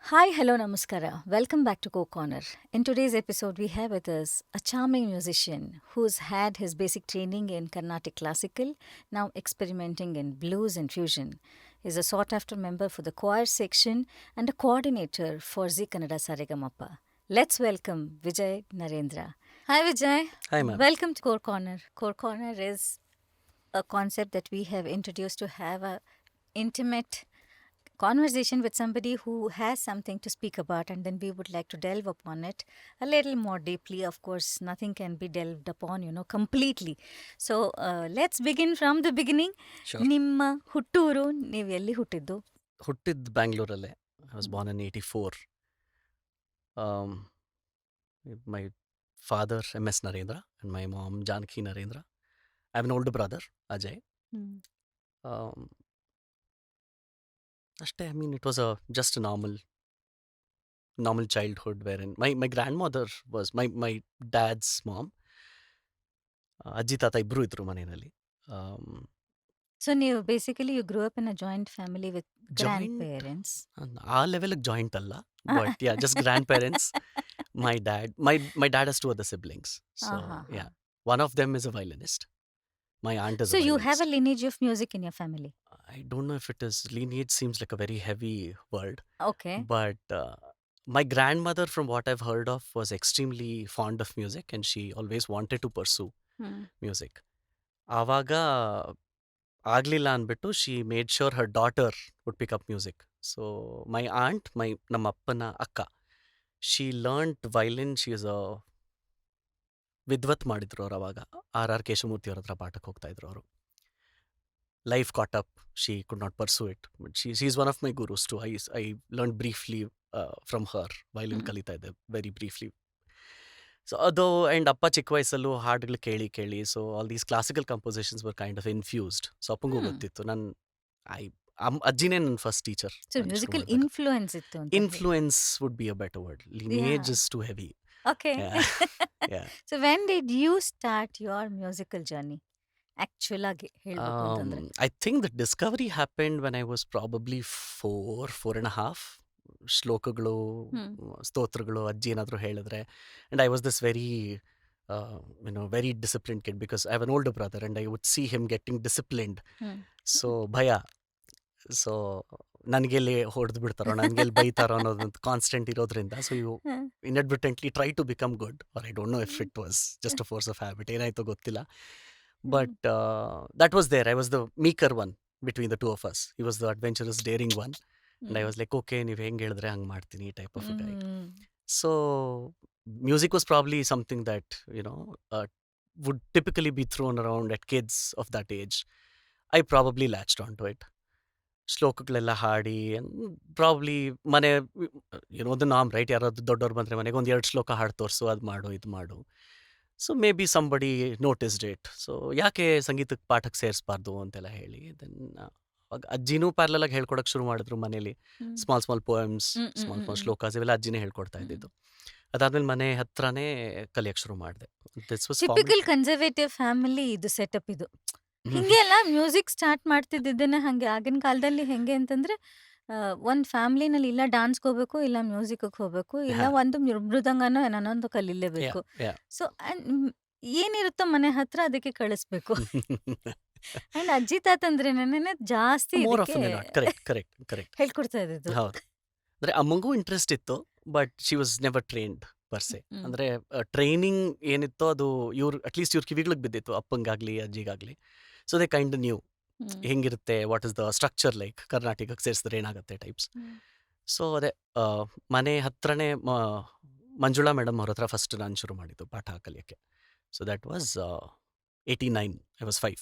Hi, hello, namaskara. Welcome back to Co Corner. In today's episode, we have with us a charming musician who's had his basic training in Carnatic classical, now experimenting in blues and fusion. He's a sought after member for the choir section and a coordinator for Z Kannada Saregamappa. Let's welcome Vijay Narendra. Hi, Vijay. Hi, ma'am. Welcome to Core Corner. Core Corner is a concept that we have introduced to have a intimate conversation with somebody who has something to speak about, and then we would like to delve upon it a little more deeply. Of course, nothing can be delved upon, completely. So let's begin from the beginning. Sure. ನಿಮ್ಮ ಹುಟ್ಟೂರು ನೀವು ಎಲ್ಲಿ ಹುಟ್ಟಿದ್ದು? ಹುಟ್ಟಿದ್ದು ಬ್ಯಾಂಗ್ಳೂರಲ್ಲೇ. I was born in 84. Um, my father, M.S. Narendra, and my mom, Janaki Narendra. I have an older brother, Ajay. Hmm. Um, ಅಷ್ಟೇ, I mean, it was just a normal childhood wherein my grandmother was my dad's mom. ಅಜ್ಜಿ ತಾತ ಇಬ್ರು ಇದ್ರು ಮನೆಯಲ್ಲಿ. So ನೀವು basically you grew up in a joint family with joint grandparents. ಆ ಲೆವೆಲ್ಗೆ joint ಅಲ್ಲ, but yeah, just grand parents. My dad has two other siblings. So Uh-huh. yeah, one of them is a violinist. My aunt is So a you have a violinist. lineage of music in your family. I don't know if it is lineage, seems like a very heavy word, Okay. but my grandmother, from what I've heard of, was extremely fond of music and she always wanted to pursue hmm. music. ಆವಾಗ ಆಗ್ಲಿಲ್ಲ ಅಂದ್ಬಿಟ್ಟು she made sure her daughter would pick up music. So my aunt, ನಮ್ಮ ಅಪ್ಪನ ಅಕ್ಕ, she learnt violin. She is a ವಿದ್ವತ್ ಮಾಡಿದ್ರು ಅವ್ರು. ಅವಾಗ R Keshavamurthy ಅವ್ರ ಹತ್ರ ಪಾಠಕ್ಕೆ ಹೋಗ್ತಾ ಇದ್ರು ಅವರು. Life caught up, she could not pursue it, but she is one of my gurus too. I learn briefly from her. Violin hmm. ಕಲಿತಾ ಇದ್ದೆ ವೆರಿ ಬ್ರೀಫ್ಲಿ. ಸೊ ಅದು, ಆ್ಯಂಡ್ ಅಪ್ಪ ಚಿಕ್ಕ ವಯಸ್ಸಲ್ಲೂ ಹಾಡುಗಳು ಕೇಳಿ ಕೇಳಿ, so all these classical compositions were kind of infused. So ಅಪ್ಪಂಗೂ ಹ್ಮ್. ಗೊತ್ತಿತ್ತು. ಐ ಅಜ್ಜಿನೇ ನನ್ನ ಫಸ್ಟ್ ಟೀಚರ್. So ನಾನು ಶುರು musical ಮಾಡಿದಾಗ influence ಇತ್ತು ಅಂತ ಹೇಳಿ. Influence would be a better word. Lineage Yeah. Is too heavy. Okay. Yeah. So when did you start your musical journey? Actual ಆಗಿ ಹೇಳ್ಬೇಕು ಅಂತಂದ್ರೆ. I think the discovery happened when I was probably 4.5. ಶ್ಲೋಕಗಳು, ಹ್ಮ್. ಸ್ತೋತ್ರಗಳು ಅಜ್ಜಿ ಏನಾದರೂ ಹೇಳಿದ್ರೆ, and I was this very disciplined kid because I have an older brother and I would see him getting disciplined. Hmm. So ಭಯ. So ನನಗೆಲ್ಲಿ ಹೊಡೆದು ಬಿಡ್ತಾರೋ, ನನಗೆಲ್ಲಿ ಬೈತಾರೋ ಅನ್ನೋದೊಂದು ಕಾನ್ಸ್ಟೆಂಟ್ ಇರೋದ್ರಿಂದ, so you hmm. inadvertently try to become good, or I don't know if it was just a force of habit, ಏನಾಯ್ತೋ ಗೊತ್ತಿಲ್ಲ. But that was there. I was the meeker one between the two of us. He was the adventurous, daring one. And I was like, okay, ನೀವು ಹೆಂಗೆ ಹೇಳಿದ್ರೆ ಹಂಗೆ ಮಾಡ್ತೀನಿ, type of a guy. Hmm. So music was probably something that, would typically be thrown around at kids of that age. I probably latched onto it. ಶ್ಲೋಕಗಳೆಲ್ಲ ಹಾಡಿ, probably ಮನೆ, the NAM right, ಯಾರಾದ್ರು ದೊಡ್ಡವ್ರು ಬಂದರೆ ಮನೆಗೆ ಒಂದು 2 ಶ್ಲೋಕ ಹಾಡು ತೋರಿಸು, ಅದು ಮಾಡು, ಇದು ಮಾಡು. So may be somebody noticed it. So ಯಾಕೆ ಸಂಗೀತಕ್ಕೆ ಪಾಠಕ್ಕೆ ಸೇರಿಸ್ಬಾರ್ದು ಅಂತೆಲ್ಲ ಹೇಳಿ, ದೆನ್ ಅವಾಗ ಅಜ್ಜಿನೂ ಪ್ಯಾರಲಾಗಿ ಹೇಳ್ಕೊಡಕ್ಕೆ ಶುರು ಮಾಡಿದ್ರು ಮನೇಲಿ. ಹ್ಮ್. ಸ್ಮಾಲ್ ಪೋಯಮ್ಸ್, ಹ್ಮ್. ಹ್ಮ್. ಸ್ಮಾಲ್ ಹ್ಮ್. ಶ್ಲೋಕಾಸ್ ಇವೆಲ್ಲ ಅಜ್ಜಿನೇ ಹೇಳ್ಕೊಡ್ತಾ ಹ್ಮ್. ಇದ್ದಿದ್ದು. ಅದಾದ್ಮೇಲೆ ಮನೆ ಹತ್ರನೇ ಕಲಿಯಕ್ಕೆ ಶುರು ಮಾಡಿದೆ. This was typical conservative family ಇದು ಸೆಟಪ್ ಇದು. ಹಿಂಗೆ ಅಲ್ಲ, ಮ್ಯೂಸಿಕ್ ಸ್ಟಾರ್ಟ್ ಮಾಡ್ತಿದ್ದನ್ನ ಹಂಗೆ ಆಗಿನ ಕಾಲದಲ್ಲಿ ಹೆಂಗೆ ಅಂತಂದ್ರೆ ಒಂದು ಫ್ಯಾಮಿಲಿನಲ್ಲಿ ಇಲ್ಲ ಡಾನ್ಸ್ಗೆ ಹೋಗ್ಬೇಕು, ಇಲ್ಲ ಮ್ಯೂಸಿಕ್ಗೆ ಹೋಗ್ಬೇಕು, ಇಲ್ಲ ಒಂದು ಮೃದಂಗನೋ ಏನನ್ನೊಂದು ಕಲೀಲೇಬೇಕು. ಸೊ ಏನಿರುತ್ತೋ ಮನೆ ಹತ್ರ ಅದಕ್ಕೆ ಕಳಿಸ್ಬೇಕು. ಅಂಡ್ ಅಜ್ಜಿ ತಾತಂದ್ರೇನೆ ಜಾಸ್ತಿ ಮೋರ್ ಇದಕ್ಕೆ ಆಫ್ ಕರೆಕ್ಟ್ ಕರೆಕ್ಟ್ ಕರೆಕ್ಟ್ ಹೇಳ್ಕೊಡ್ತಾ ಇದ್ದು. ಹೌದು. ಅಂದರೆ ಅಮ್ಮಂಗೂ ಇಂಟ್ರೆಸ್ಟ್ ಇತ್ತು, but she was never trained per se. ಅಂದರೆ ಟ್ರೈನಿಂಗ್ ಏನಿತ್ತೋ ಅದು ಅಟ್ಲೀಸ್ಟ್ ಇವ್ರ ಕಿವಿಗಳಿಗೆ ಬಿದ್ದಿತ್ತು, ಅಪ್ಪಂಗಾಗಲಿ ಅಜ್ಜಿಗಾಗಲಿ. ಸೊ ದೇ ಕೈಂಡ್ ನ್ಯೂ ಹೆಂಗಿರುತ್ತೆ, what is the structure, like ಕರ್ನಾಟಕಕ್ಕೆ ಸೇರಿಸಿದ್ರೆ ಏನಾಗುತ್ತೆ ಟೈಪ್ಸ್. ಸೊ ಅದೇ ಮನೆ ಹತ್ರನೇ ಮಂಜುಳಾ ಮೇಡಮ್ ಅವ್ರ ಹತ್ರ ಫಸ್ಟ್ ನಾನು ಶುರು ಮಾಡಿದ್ದು ಪಾಠ ಕಲಿಯೋಕ್ಕೆ. So that was 89. I was 5.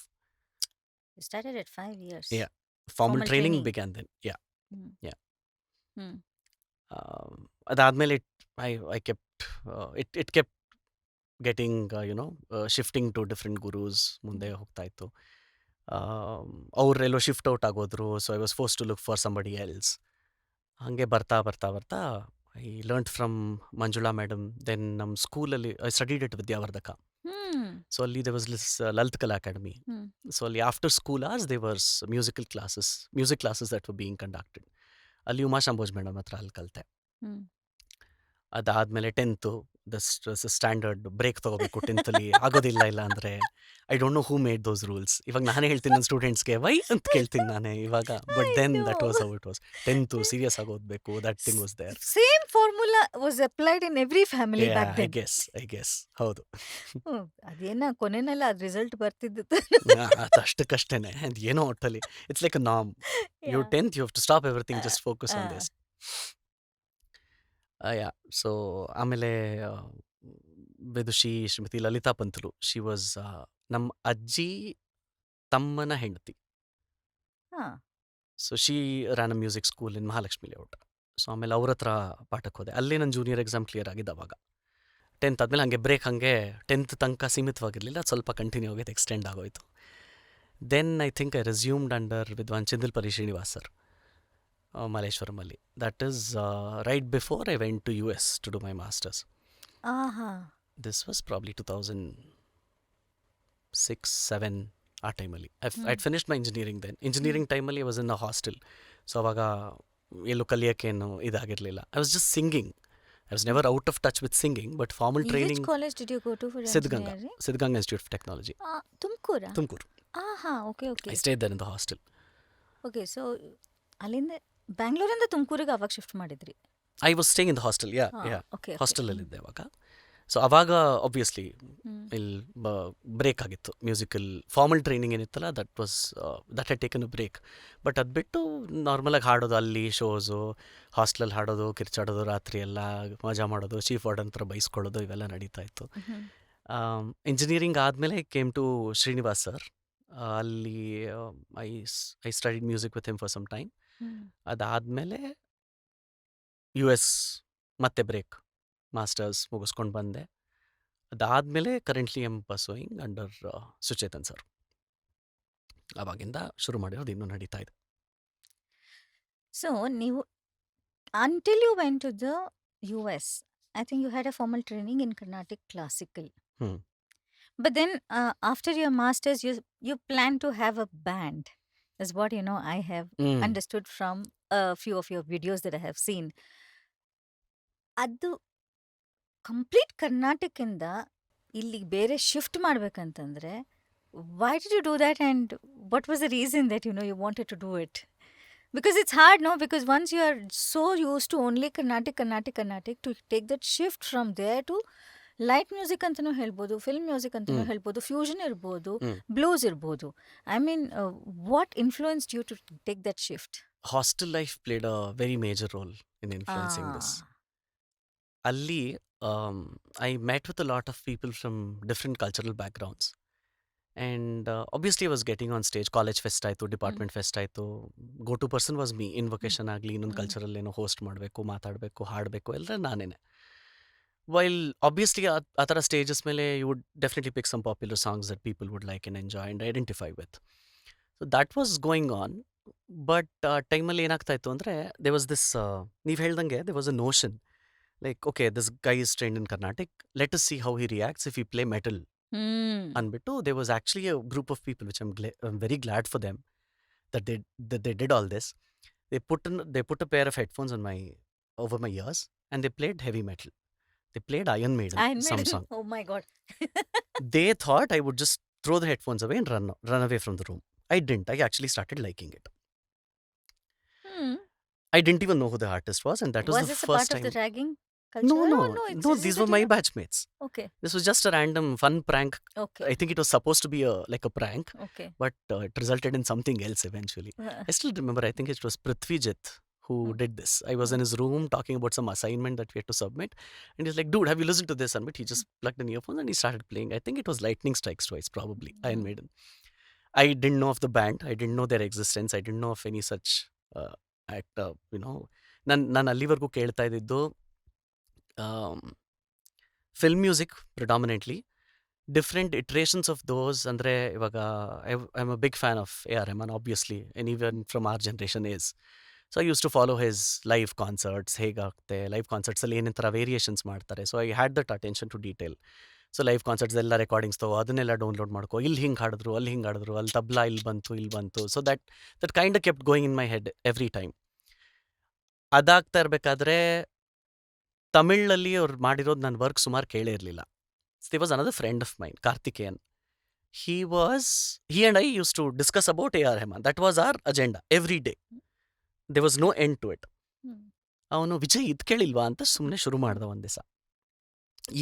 You started at 5 years. Yeah. Formal Formal training training. began then. Yeah. Hmm. Yeah. ಹ್ಮ್. ಅದಾದ್ಮೇಲೆ it kept getting, shifting to different gurus. ಮುಂದೆ ಹೋಗ್ತಾ ಇತ್ತು. ಅವರೆಲ್ಲೋ ಶಿಫ್ಟ್ ಔಟ್ ಆಗೋದ್ರು. So I was force to look for somebody else. ಹಾಗೆ ಬರ್ತಾ ಬರ್ತಾ ಬರ್ತಾ I learned from Manjula madam. Then ನಮ್ಮ ಸ್ಕೂಲಲ್ಲಿ I studied at Vidyavardhaka. Hmm. So ಅಲ್ಲಿ there was this Lalit Kala academy. So ಅಲ್ಲಿ after school hours there was music classes that were being conducted. ಅಲ್ಲಿ ಉಮಾಶಂಭೋಜ್ madam ಹತ್ರ ಅಲ್ಲಿ ಕಲಿತೆ. ಹ್ಮ್. ಅದಾದಮೇಲೆ 10th ಸ್ಟ್ಯಾಂಡರ್ಡ್ ಬ್ರೇಕ್ ತಗೋಬೇಕು 10th ಆಗೋದಿಲ್ಲ ಇಲ್ಲ ಅಂದರೆ I don't no who made those rules. ಇವಾಗ ನಾನೇ ಹೇಳ್ತೀನಿ ನನ್ನ ಸ್ಟೂಡೆಂಟ್ಸ್ಗೆ ವೈ ಅಂತ ಕೇಳ್ತೀನಿ ನಾನೇ ಇವಾಗ. But I then that was know. How it was. 10th serious ಆಗಿ ಓದಬೇಕು, that thing was there. Same formula was applied in every family back I then. Guess ಹೌದು. ಅದೇನ ಕೊನೆನೆಲ್ಲ ಅದ್ ರಿಸಲ್ಟ್ ಬರ್ತಿದ್ದು. ಅದು ಅಷ್ಟಕ್ಕಷ್ಟೇನೆ, ಅದು ಏನೋ ಒಟ್ಟಲ್ಲಿ it's like a norm. You 10th you have to stop everything, just focus on this. Yeah so ಆಮೇಲೆ Vidushi Shrimati Lalitha Pantalu, she was ನಮ್ಮ ಅಜ್ಜಿ ತಮ್ಮನ ಹೆಂಡತಿ. So she ran a music school in Mahalakshmi layout. So ಆಮೇಲೆ ಅವ್ರ ಹತ್ರ ಪಾಠಕ್ಕೆ ಹೋದೆ. ಅಲ್ಲೇ ನನ್ನ ಜೂನಿಯರ್ ಎಕ್ಸಾಮ್ ಕ್ಲಿಯರ್ ಆಗಿದ್ದು ಅವಾಗ. 10th ಆದಮೇಲೆ ಹಾಗೆ ಬ್ರೇಕ್, ಹಾಗೆ 10th ತನಕ ಸೀಮಿತವಾಗಿರಲಿಲ್ಲ, ಅದು ಸ್ವಲ್ಪ ಕಂಟಿನ್ಯೂ ಆಗೋಯ್ತು, ಎಕ್ಸ್ಟೆಂಡ್ ಆಗೋಯ್ತು. Then I think I resumed under Vidwan Chintalapalli Srinivas sir, ಮಲ್ಲೇಶ್ವರಮಲ್ಲಿ. That is right before I went to US to do my masters. This was probably 2006-07 ಆ ಟೈಮಲ್ಲಿ. I'd finished my engineering then. Engineering ಟೈಮಲ್ಲಿ I was in a hostel. So ಅವಾಗ ಎಲ್ಲೂ ಕಲಿಯೋಕ್ಕೇನು ಇದಾಗಿರಲಿಲ್ಲ. I was just singing. I was never out of touch with singing, but formal Which training college did you go to for Siddaganga engineering? Siddaganga institute of technology, ತುಮಕೂರಾ? Tumakuru. Okay, I okay. Stayed there in the hostel. Okay, so ಅಲ್ಲಿಂದ ಬ್ಯಾಂಗ್ಳೂರಿಂದ ತುಮಕೂರಿಗೆ ಅವಾಗ shift ಮಾಡಿದ್ರಿ? I was staying in the hostel. Yeah Okay. ಹಾಸ್ಟೆಲಲ್ಲಿದ್ದೆ ಅವಾಗ. So ಅವಾಗ obviously hmm. ಇಲ್ಲಿ ಬ್ರೇಕ್ ಆಗಿತ್ತು. ಮ್ಯೂಸಿಕಲ್ ಫಾರ್ಮಲ್ ಟ್ರೈನಿಂಗ್ ಏನಿತ್ತಲ್ಲ, that had taken a break. But ಅದು ಬಿಟ್ಟು ನಾರ್ಮಲಾಗಿ ಹಾಡೋದು, ಅಲ್ಲಿ ಶೋಸು, ಹಾಸ್ಟೆಲಲ್ಲಿ ಹಾಡೋದು, ಕಿರ್ಚಾಡೋದು, ರಾತ್ರಿ ಎಲ್ಲ ಮಜಾ ಮಾಡೋದು, ಚೀಫ್ ವಾರ್ಡನ್ ಹತ್ರ ಬೈಸ್ಕೊಳ್ಳೋದು, ಇವೆಲ್ಲ ನಡೀತಾ ಇತ್ತು. ಹ್ಮ್. ಇಂಜಿನಿಯರಿಂಗ್ ಆದಮೇಲೆ ಕೇಮ್ ಟು ಶ್ರೀನಿವಾಸ್ ಸರ್. ಅಲ್ಲಿ I studied music with him for some time. Hmm. ಅದಾದಮೇಲೆ US ಮತ್ತೆ ಬ್ರೇಕ್, ಮಾಸ್ಟರ್ಸ್ ಮುಗಿಸ್ಕೊಂಡು ಬಂದೆ. ಅದಾದಮೇಲೆ currently I'm pursuing under Suchetan sir. ಅವಾಗಿಂದ ಶುರು ಮಾಡಿರೋದು, ಇನ್ನೂ ನಡೀತಾ ಇದೆ. So ನೀವು until you went to the US, I think you had a formal training in Carnatic classical. Hmm. But then after your masters, you plan to have a band, is what I have understood from a few of your videos that I have seen. ಅದು complete ಕರ್ನಾಟಕದಿಂದ ಇಲ್ಲಿಗೆ ಬೇರೆ shift ಮಾಡ್ಬೇಕಂತಂದ್ರೆ, why did you do that, and what was the reason that you wanted to do it? Because it's hard, no? Because once you are so used to only Carnatic, to take that shift from there to light music ಅಂತಲೂ ಹೇಳ್ಬೋದು, film music ಅಂತಲೂ ಹೇಳ್ಬೋದು, fusion ಇರ್ಬೋದು, blues ಇರ್ಬೋದು. I mean, what influenced you to take that shift? Hostel life played a very major role in influencing this. ಅಲ್ಲಿ I met with a lot of people from different cultural backgrounds. And obviously I was getting on stage. College fest ಆಯಿತು, department fest ಆಯಿತು. Go to person was me. Invocation ಆಗಲಿ, ಇನ್ನೊಂದು cultural ಏನೋ host ಮಾಡಬೇಕು, ಮಾತಾಡಬೇಕು, ಹಾಡಬೇಕು, ಎಲ್ಲ ನಾನೇನೆ. ವೈಲ್ ಆಬ್ವಿಯಸ್ಲಿ ಆ ಥರ ಸ್ಟೇಜಸ್ ಮೇಲೆ you would definitely pick some popular songs that people would like and enjoy and identify with. So that was going on. But ಆ ಟೈಮಲ್ಲಿ ಏನಾಗ್ತಾ ಇತ್ತು ಅಂದರೆ, ದೇ ವಾಸ್ ದಿಸ್, ನೀವು ಹೇಳ್ದಂಗೆ they was a notion like, okay, this guy is trained in Carnatic, let us see how he reacts if he play metal ಅಂದ್ಬಿಟ್ಟು. They was actually a group of people which I'm very glad for them that they did all this. They put a pair of headphones over my ears, and they played heavy metal. They played Iron Maiden, some song. Oh my god. They thought I would just throw the headphones away and run away from the room. I didn't. I actually started liking it. I didn't even know who the artist was, and that was the this a first part time. of the ragging culture? No, these were my batchmates. Okay. This was just a random fun prank. Okay. I think it was supposed to be like a prank, Okay. but it resulted in something else eventually. I still remember, I think it was Prithvijit who did this. I was in his room talking about some assignment that we had to submit, and he's like, dude, have you listened to this? And he just plugged in earphones and he started playing. I think it was Lightning Strikes Twice, probably, Iron Maiden. I didn't know of the band. I didn't know their existence. I didn't know of any such act, ನಾನು ಅಲ್ಲಿವರೆಗೂ ಕೇಳ್ತಾ ಇದ್ದಿದ್ದು film music predominantly. Different iterations of those. ಅಂದರೆ ಇವಾಗ I am a big fan of AR Rahman, obviously, and even from our generation is. So I use to follow his live concerts, ಹೇಗಾಗುತ್ತೆ live ಕಾನ್ಸರ್ಟ್ಸಲ್ಲಿ ಏನೇನು ಥರ variations ಮಾಡ್ತಾರೆ. So I had that attention to detail. So live concerts ಎಲ್ಲ recordings ತಗೋ, ಅದನ್ನೆಲ್ಲ download ಮಾಡ್ಕೋ, ಇಲ್ಲಿ ಹಿಂಗೆ ಹಾಡಿದ್ರು, ಅಲ್ಲಿ ಹಿಂಗೆ ಹಾಡಿದ್ರು, ಅಲ್ಲಿ ತಬ್ಲಾ ಇಲ್ಲಿ ಬಂತು. So that kind kept going in my head every time. ಅದಾಗ್ತಾ ಇರಬೇಕಾದ್ರೆ ತಮಿಳಲ್ಲಿ ಅವ್ರು ಮಾಡಿರೋದು ನನ್ನ ವರ್ಕ್ ಸುಮಾರು ಕೇಳೇ ಇರಲಿಲ್ಲ. They was another friend of mine, Karthikeyan. He and I used to discuss about A.R. Rahman. That was our agenda every day. There was no end to it. ಅವನು ವಿಜಯ್ ಇದು ಕೇಳಿಲ್ವಾ ಅಂತ ಸುಮ್ಮನೆ ಶುರು ಮಾಡ್ದ ಒಂದು ದಿವಸ.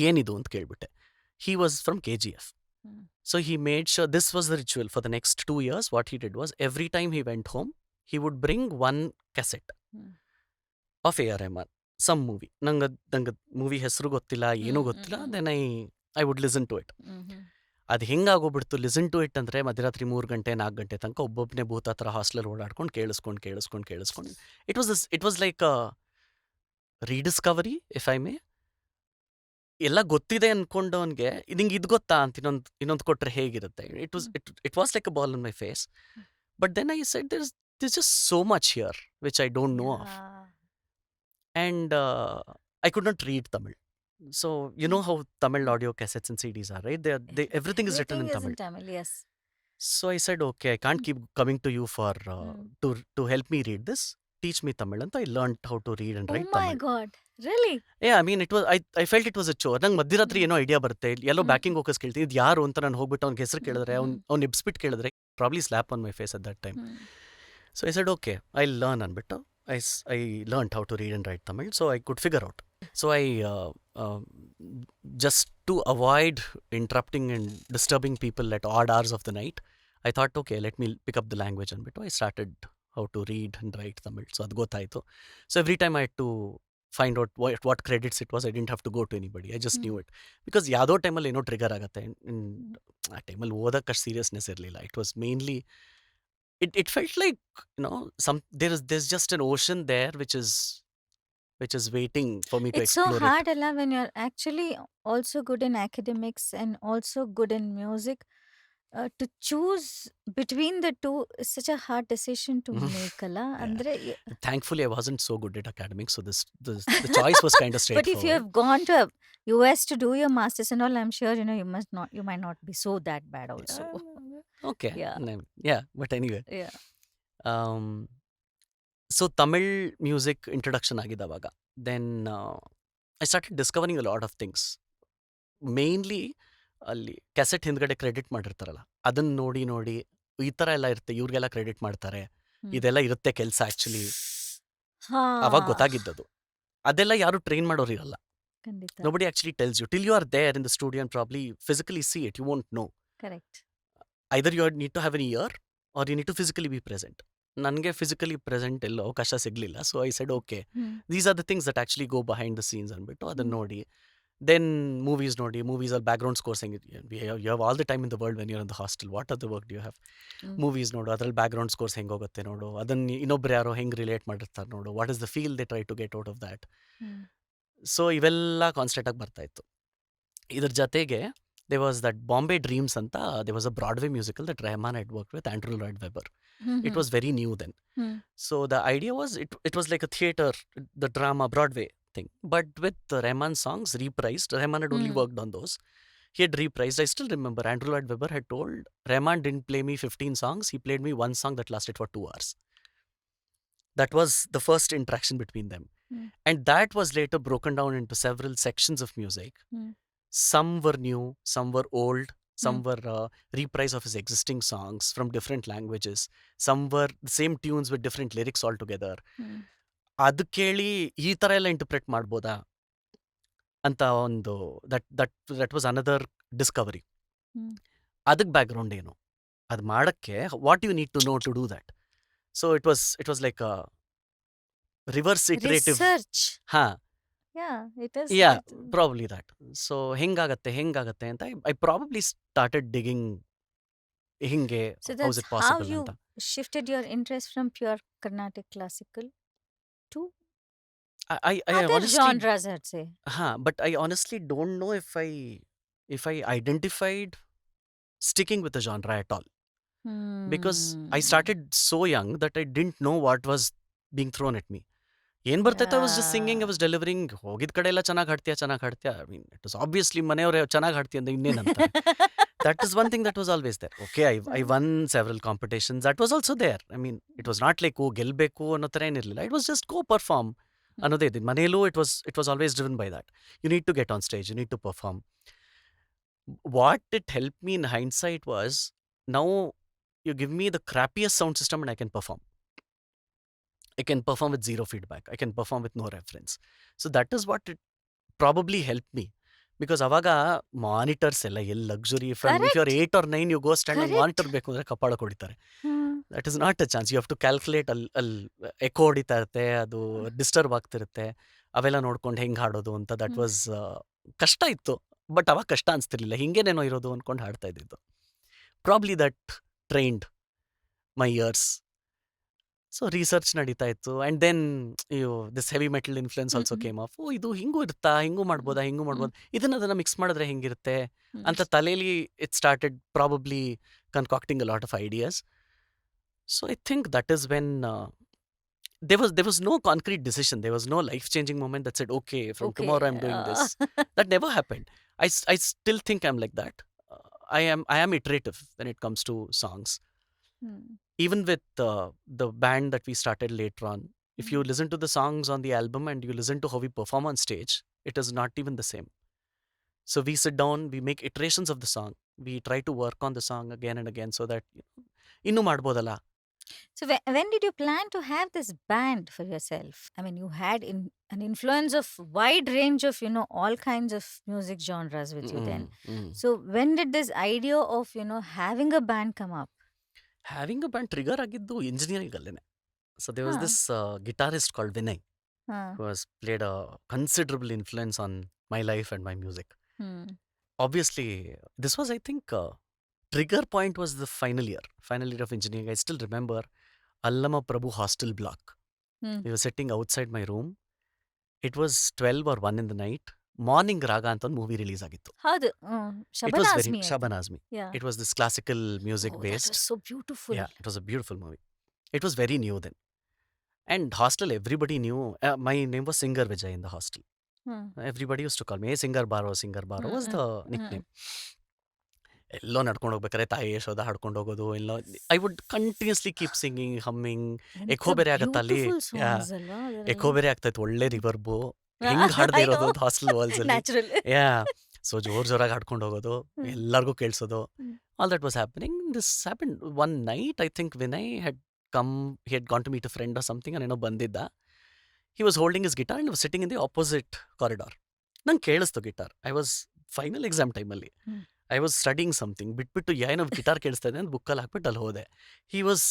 ಏನಿದು ಅಂತ ಕೇಳ್ಬಿಟ್ಟೆ. He was from KGF. So he made sure this was the ritual for the next 2 years. What he did was every time he went home, he would bring one cassette of A.R. Rahman, some movie. ನಂಗೆ movie ಹೆಸರು ಗೊತ್ತಿಲ್ಲ, ಏನೂ ಗೊತ್ತಿಲ್ಲ. Then I would listen to it. ಅದು ಹೆಂಗಾಗೋಗ್ಬಿಡ್ತು listen to it ಅಂದರೆ ಮಧ್ಯರಾತ್ರಿ 3 ಗಂಟೆ 4 ಗಂಟೆ ತನಕ ಒಬ್ಬೊಬ್ಬನೇ ಭೂತ ಹತ್ರ ಹಾಸ್ಟೆಲ್ ಓಡಾಡ್ಕೊಂಡು ಕೇಳಿಸ್ಕೊಂಡು it was like rediscovery, if I may. ಎಲ್ಲ ಗೊತ್ತಿದೆ ಅನ್ಕೊಂಡವನ್ಗೆ ನಿಂಗೆ ಇದು ಗೊತ್ತಾ ಅಂತ ಇನ್ನೊಂದು ಕೊಟ್ರೆ ಹೇಗಿರುತ್ತೆ. It was like a ball in my face. But then I said this just so much here which I don't know of. And I could not read Tamil. So you know how Tamil audio cassettes and CDs are, right? Everything is written in Everything is Tamil. in Tamil, yes. So I said, okay, I can't keep coming to you for to help me read this. Teach me Tamil. And I learned how to read and Oh write my Tamil. God, really? Yeah, I mean, I felt it was a chore. ನಂಗೆ ಮಧ್ಯರಾತ್ರಿ ಏನೋ idea ಬರುತ್ತೆ, ಎಲ್ಲೋ backing ಹೋಗಸ್ ಕೇಳ್ತೀನಿ, ಇದು ಯಾರು ಅಂತ ನಾನು ಹೋಗ್ಬಿಟ್ಟು ಅವ್ನಿಗೆ ಹೆಸರು ಕೇಳಿದ್ರೆ ಅವ್ನು ಇಬ್ಸ್ಬಿಟ್ಟು ಕೇಳಿದ್ರೆ probably slap on my face at that time. So I said, okay, I'll learn ಅಂದ್ಬಿಟ್ಟು I learned how to read and write Tamil, so I could figure out. So I, just to avoid interrupting and disturbing people at odd hours of the night, I thought, okay, let me pick up the language ಅಂದ್ಬಿಟ್ಟು I started how to read and write Tamil. So ಅದು ಗೊತ್ತಾಯಿತು. So every time I had to find out what credits it was, I didn't have to go to anybody. I just knew it. Because ಯಾವುದೋ ಟೈಮಲ್ಲಿ ಏನೋ trigger ಆಗುತ್ತೆ. ಆ ಟೈಮಲ್ಲಿ ಓದಕ್ಕೆ ಅಷ್ಟು ಸೀರಿಯಸ್ನೆಸ್ ಇರಲಿಲ್ಲ. It was mainly... It felt like, you know, there's just an ocean there which is waiting for me to It's so explore hard, it. Ella, when you're actually also good in academics and also good in music. To choose between the two is such a hard decision to make, Alla. Yeah. Andre, Thankfully, I wasn't so good at academics, so the choice was kind of but if you straightforward. have gone to US to do your masters and all, I'm sure you might not be so that bad also. Okay. Yeah. Yeah, but anyway. Yeah. So Tamil music introduction ಆಗಿದ್ದು ಅವಾಗ. Then I started discovering a lot of things. Mainly ಅಲ್ಲಿ cassette ಹಿಂದ್ಗಡೆ credit ಮಾಡಿರ್ತಾರಲ್ಲ, ಅದನ್ನ ನೋಡಿ ಈ ಥರ ಎಲ್ಲ ಇರುತ್ತೆ, ಇವ್ರಿಗೆಲ್ಲ ಕ್ರೆಡಿಟ್ ಮಾಡ್ತಾರೆ, ಇದೆಲ್ಲ ಇರುತ್ತೆ ಕೆಲಸ ಆ್ಯಕ್ಚುಲಿ, ಅವಾಗ ಗೊತ್ತಾಗಿದ್ದದು. ಅದೆಲ್ಲ ಯಾರು ಟ್ರೈನ್ ಮಾಡೋರು ಇರಲ್ಲ. ಖಂಡಿತ. Nobody actually tells you. Till you are there in the studio and probably physically see it, you won't know. Correct. Either you need to have an ear or you need to physically be present. ನನಗೆ physically present ಎಲ್ಲೋ ಅವಕಾಶ ಸಿಗಲಿಲ್ಲ. So I said, okay, these are the things that actually go behind the scenes ಅಂದ್ಬಿಟ್ಟು ಅದನ್ನು ನೋಡಿ. Then movies ನೋಡಿ, ಮೂವೀಸಲ್ಲಿ background scores ಹೆಂಗೆ, you have all the time in the world when you're in the hostel, what are the work you have. Movies ನೋಡು, ಅದ್ರಲ್ಲಿ background scores ಹೆಂಗೆ ಹೋಗುತ್ತೆ ನೋಡು, ಅದನ್ನು ಇನ್ನೊಬ್ರು ಯಾರೋ ಹೆಂಗೆ ರಿಲೇಟ್ ಮಾಡಿರ್ತಾರೆ ನೋಡು, what is the feel they try to get out of that. So ಇವೆಲ್ಲ ಕಾನ್ಸ್ಟೆಂಟಾಗಿ ಬರ್ತಾಯಿತ್ತು. ಇದ್ರ ಜೊತೆಗೆ there was that Bombay Dreams anta, there was a Broadway musical that Rahman had worked with Andrew Lloyd Webber. It was very new then. So the idea was, it was like a theater, the drama Broadway thing, but with Rahman songs reprised. Rahman had only worked on those. He had reprised. I still remember Andrew Lloyd Webber had told Rahman didn't play me 15 songs, he played me one song that lasted for 2 hours. That was the first interaction between them. And that was later broken down into several sections of music. Some were new, some were old, some were reprise of his existing songs from different languages, some were the same tunes with different lyrics altogether. ಅದು ಕೇಳಿ ಈ ಥರ ಎಲ್ಲ interpret ಮಾಡ್ಬೋದಾ ಅಂತ ಒಂದು that was another discovery. ಅದಕ್ಕೆ background ಏನು, ಅದು ಮಾಡೋಕ್ಕೆ what you need to know to do that. So it was like a reverse iterative Research. ಹಾಂ. Yeah, it is. Yeah, probably that. So ಹೆಂಗಾಗತ್ತೆ ಅಂತ I probably started digging ಹಿಂಗೆ, So how is that's it how possible you ಅಂತ. shifted your interest from pure Carnatic classical to I other honestly, genres, I'd say. but I honestly don't know if I identified sticking with the genre at all, because I started so young that I didn't know what was being thrown at me. ಏನ್ ಬರ್ತಾಯಿತ್ತು, I was just singing, I was delivering. ಹೋಗಿದ ಕಡೆ ಎಲ್ಲ ಚೆನ್ನಾಗಿ ಹಾಡ್ತೀಯಾ. I mean it was obviously ಮನೆಯವರೇ ಚೆನ್ನಾಗಿ ಹಾಡ್ತೀಯ ಅಂತ ಇನ್ನೇನಂತ. that is one thing that was always there. Okay, I won several competitions. That was also there. I mean, it was not like, oh, ಗೆಲ್ಬೇಕು ಅನ್ನೋ ಥರ ಏನಿರಲಿಲ್ಲ. It was just go perform ಅನ್ನೋದೇ ಇದ್ದು. ಮನೇಲೂ it was always driven by that. You need to get on stage. You need to perform. What it helped me in hindsight was, now you give me the crappiest sound system and I can perform. I can perform with zero feedback. I can perform with no reference. So that is what it probably helped me. Because ಅವಾಗ monitors ಎಲ್ಲ ಎಲ್ಲಿ luxury. If you're Correct. 8 or 9, you go stand on Correct. Monitor ಬೇಕು ಅಂದ್ರೆ ಕಪಾಳ ಕೊಡಿತಾರೆ. Hmm. That is not a chance. You have to calculate. ಅಲ್ಲಿ echo ಹೊಡಿತಾ ಇರುತ್ತೆ, ಅದು ಡಿಸ್ಟರ್ಬ್ ಆಗ್ತಿರುತ್ತೆ. ಅವೆಲ್ಲ ನೋಡ್ಕೊಂಡು ಹೆಂಗೆ ಹಾಡೋದು ಅಂತ. That hmm. ವಾಸ್ ಕಷ್ಟ ಇತ್ತು. ಬಟ್ ಅವಾಗ ಕಷ್ಟ ಅನಿಸ್ತಿರ್ಲಿಲ್ಲ. ಹಿಂಗೇನೇನೋ ಇರೋದು ಅಂದ್ಕೊಂಡು ಹಾಡ್ತಾ ಇದ್ದಿದ್ದು. Probably that trained my ears. So research ನಡೀತಾ ಇತ್ತು. And then this heavy metal influence also hmm. Came off. ಓ, ಇದು ಹಿಂಗೂ ಇರುತ್ತಾ, ಹಿಂಗೂ ಮಾಡ್ಬೋದಾ, ಹಿಂಗೂ ಮಾಡ್ಬೋದು, ಅದನ್ನ ಮಿಕ್ಸ್ ಮಾಡಿದ್ರೆ ಹೆಂಗಿರುತ್ತೆ ಅಂತ ತಲೆಯಲ್ಲಿ it started probably concocting a lot of ideas. So I think that is when there was no concrete decision. There was no life-changing moment that said, okay, from Okay. tomorrow I'm doing this. That never happened. I still think I'm like that. I am iterative when it comes to songs. Hmm. Even with the band that we started later on, if you listen to the songs on the album and you listen to how we perform on stage, it is not even the same. So we sit down, we make iterations of the song, we try to work on the song again and again so that innu madbodala. So when did you plan to have this band for yourself? I mean, you had an influence of wide range of, all kinds of music genres with you then. So when did this idea of, having a band come up? Having a band trigger ಆಗಿದ್ದು engineering ಅಲ್ಲೇನೆ. So there was Huh. this guitarist called Vinay, Huh. who has played a considerable influence on my life and my music. Hmm. Obviously, this was, I think, trigger point was the final year of engineering. I still remember Allama Prabhu hostel block. Hmm. We were sitting outside my room. It was 12 or 1 in the night. Morning Raga ಅಂತ ಒಂದು movie release ಆಗಿತ್ತು. ಹೌದು. It was very Shaban Shaban Azmi. Azmi. Yeah. It was this classical music Oh, that based. was so beautiful. Yeah, it was a beautiful movie. It was very new then. And hostel, everybody knew. My name was Singer Vijay in the hostel. Hmm. Everybody used to call me, hey, Singer Baro was the nickname. ಎಲ್ಲೋ ನಡ್ಕೊಂಡು ಹೋಗ್ಬೇಕಾದ್ರೆ ತಾಯಿ ಯಶೋದ ಹಾಡ್ಕೊಂಡು ಹೋಗೋದು. ಎಲ್ಲೋ I would continuously keep singing, humming. Echo ಬೇರೆ ಆಗತ್ತಾ ಅಲ್ಲಿ. Songs ಅಲ್ವಾ ಎಕೋ ಬೇರೆ ಆಗ್ತಾಯಿತ್ತು, ಒಳ್ಳೆ ರಿವರ್ಬು. ಹೆಂಗ್ ಹಾಡದೇ ಇರೋದು ಹಾಸ್ಟೆಲ್ ವಾಲ್ಸ್ ಅಲ್ಲಿ. ನ್ಯಾಚುರಲ್. ಯಾ, ಸೊ ಜೋರಾಗಿ ಹಾಡ್ಕೊಂಡು ಹೋಗೋದು, ಎಲ್ಲರಿಗೂ ಕೇಳಿಸೋದು. All that was happening. This happen one night. I think Vinay had gone to meet a friend or something, and ಏನೋ ಬಂದಿದ್ದ. He was holding his guitar and was sitting in the opposite corridor. ನಂಗೆ ಕೇಳಿಸ್ತು guitar. I was final exam ಟೈಮಲ್ಲಿ. I was studying something. ಬಿಟ್ಬಿಟ್ಟು ಏನೋ guitar ಕೇಳಿಸ್ತಾ ಇದೆ ಅಂತ ಬುಕ್ಕಲ್ಲಿ ಹಾಕ್ಬಿಟ್ಟು ಅಲ್ಲಿ ಹೋದೆ. He was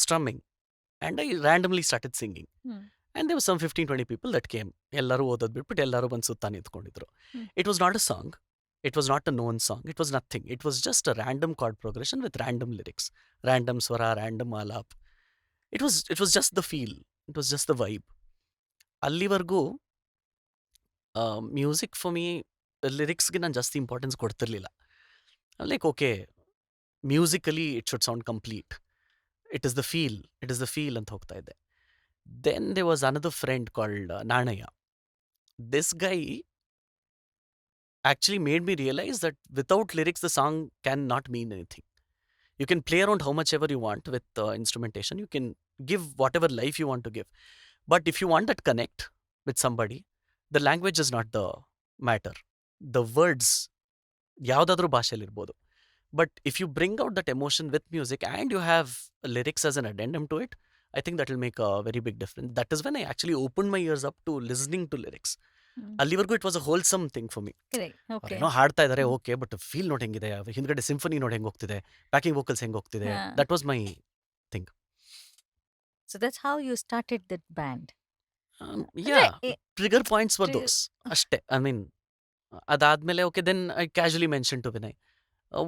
strumming and I randomly started singing. And there was some 15-20 people that came. ಎಲ್ಲರೂ ಓದೋದು ಬಿಟ್ಬಿಟ್ಟು ಎಲ್ಲರೂ ಬಂದು ಸುತ್ತ ನಿಂತ್ಕೊಂಡಿದ್ರು. It was not a song. It was not a known song. It was nothing. It was just a random chord progression with random lyrics. Random swara, random alap. It was just the feel. It was just the vibe. ಅಲ್ಲಿವರೆಗೂ music for me ಲಿರಿಕ್ಸ್ಗೆ ನಾನು ಜಾಸ್ತಿ importance ಕೊಡ್ತಿರ್ಲಿಲ್ಲ. Like okay, musically it should sound complete. It is the feel ಅಂತ ಹೋಗ್ತಾ ಇದ್ದೆ. Then they was another friend called Nanaiah. This guy actually made me realize that without lyrics the song cannot mean anything. You can play around how much ever you want with instrumentation. You can give whatever life you want to give. But if you want that connect with somebody, the language is not the matter. The words, ಯಾವುದಾದ್ರೂ ಭಾಷೆಯಲ್ಲಿ ಇರ್ಬೋದು. But if you bring out that emotion with music and you have lyrics as an addendum to it, I think that will make a very big difference. That is when I actually opened my ears up to listening to lyrics. ಅಲ್ಲಿವರೆಗೂ it was a wholesome thing for me. ಏನೋ ಹಾಡ್ತಾ ಇದಾರೆ, okay, but feel note ಹೆಂಗಿದೆ, ಹಿಂದ್ಗಡೆ symphony note ಹೆಂಗ್ ಹೋಗ್ತಿದೆ, backing vocals ಹೆಂಗ್ ಹೋಗ್ತಿದೆ. That was my thing. So that's how you started that band. Trigger points were those ಅಷ್ಟೇ. ಐ ಮೀನ್ ಅದಾದ್ಮೇಲೆ okay, then I casually mention to Vinay,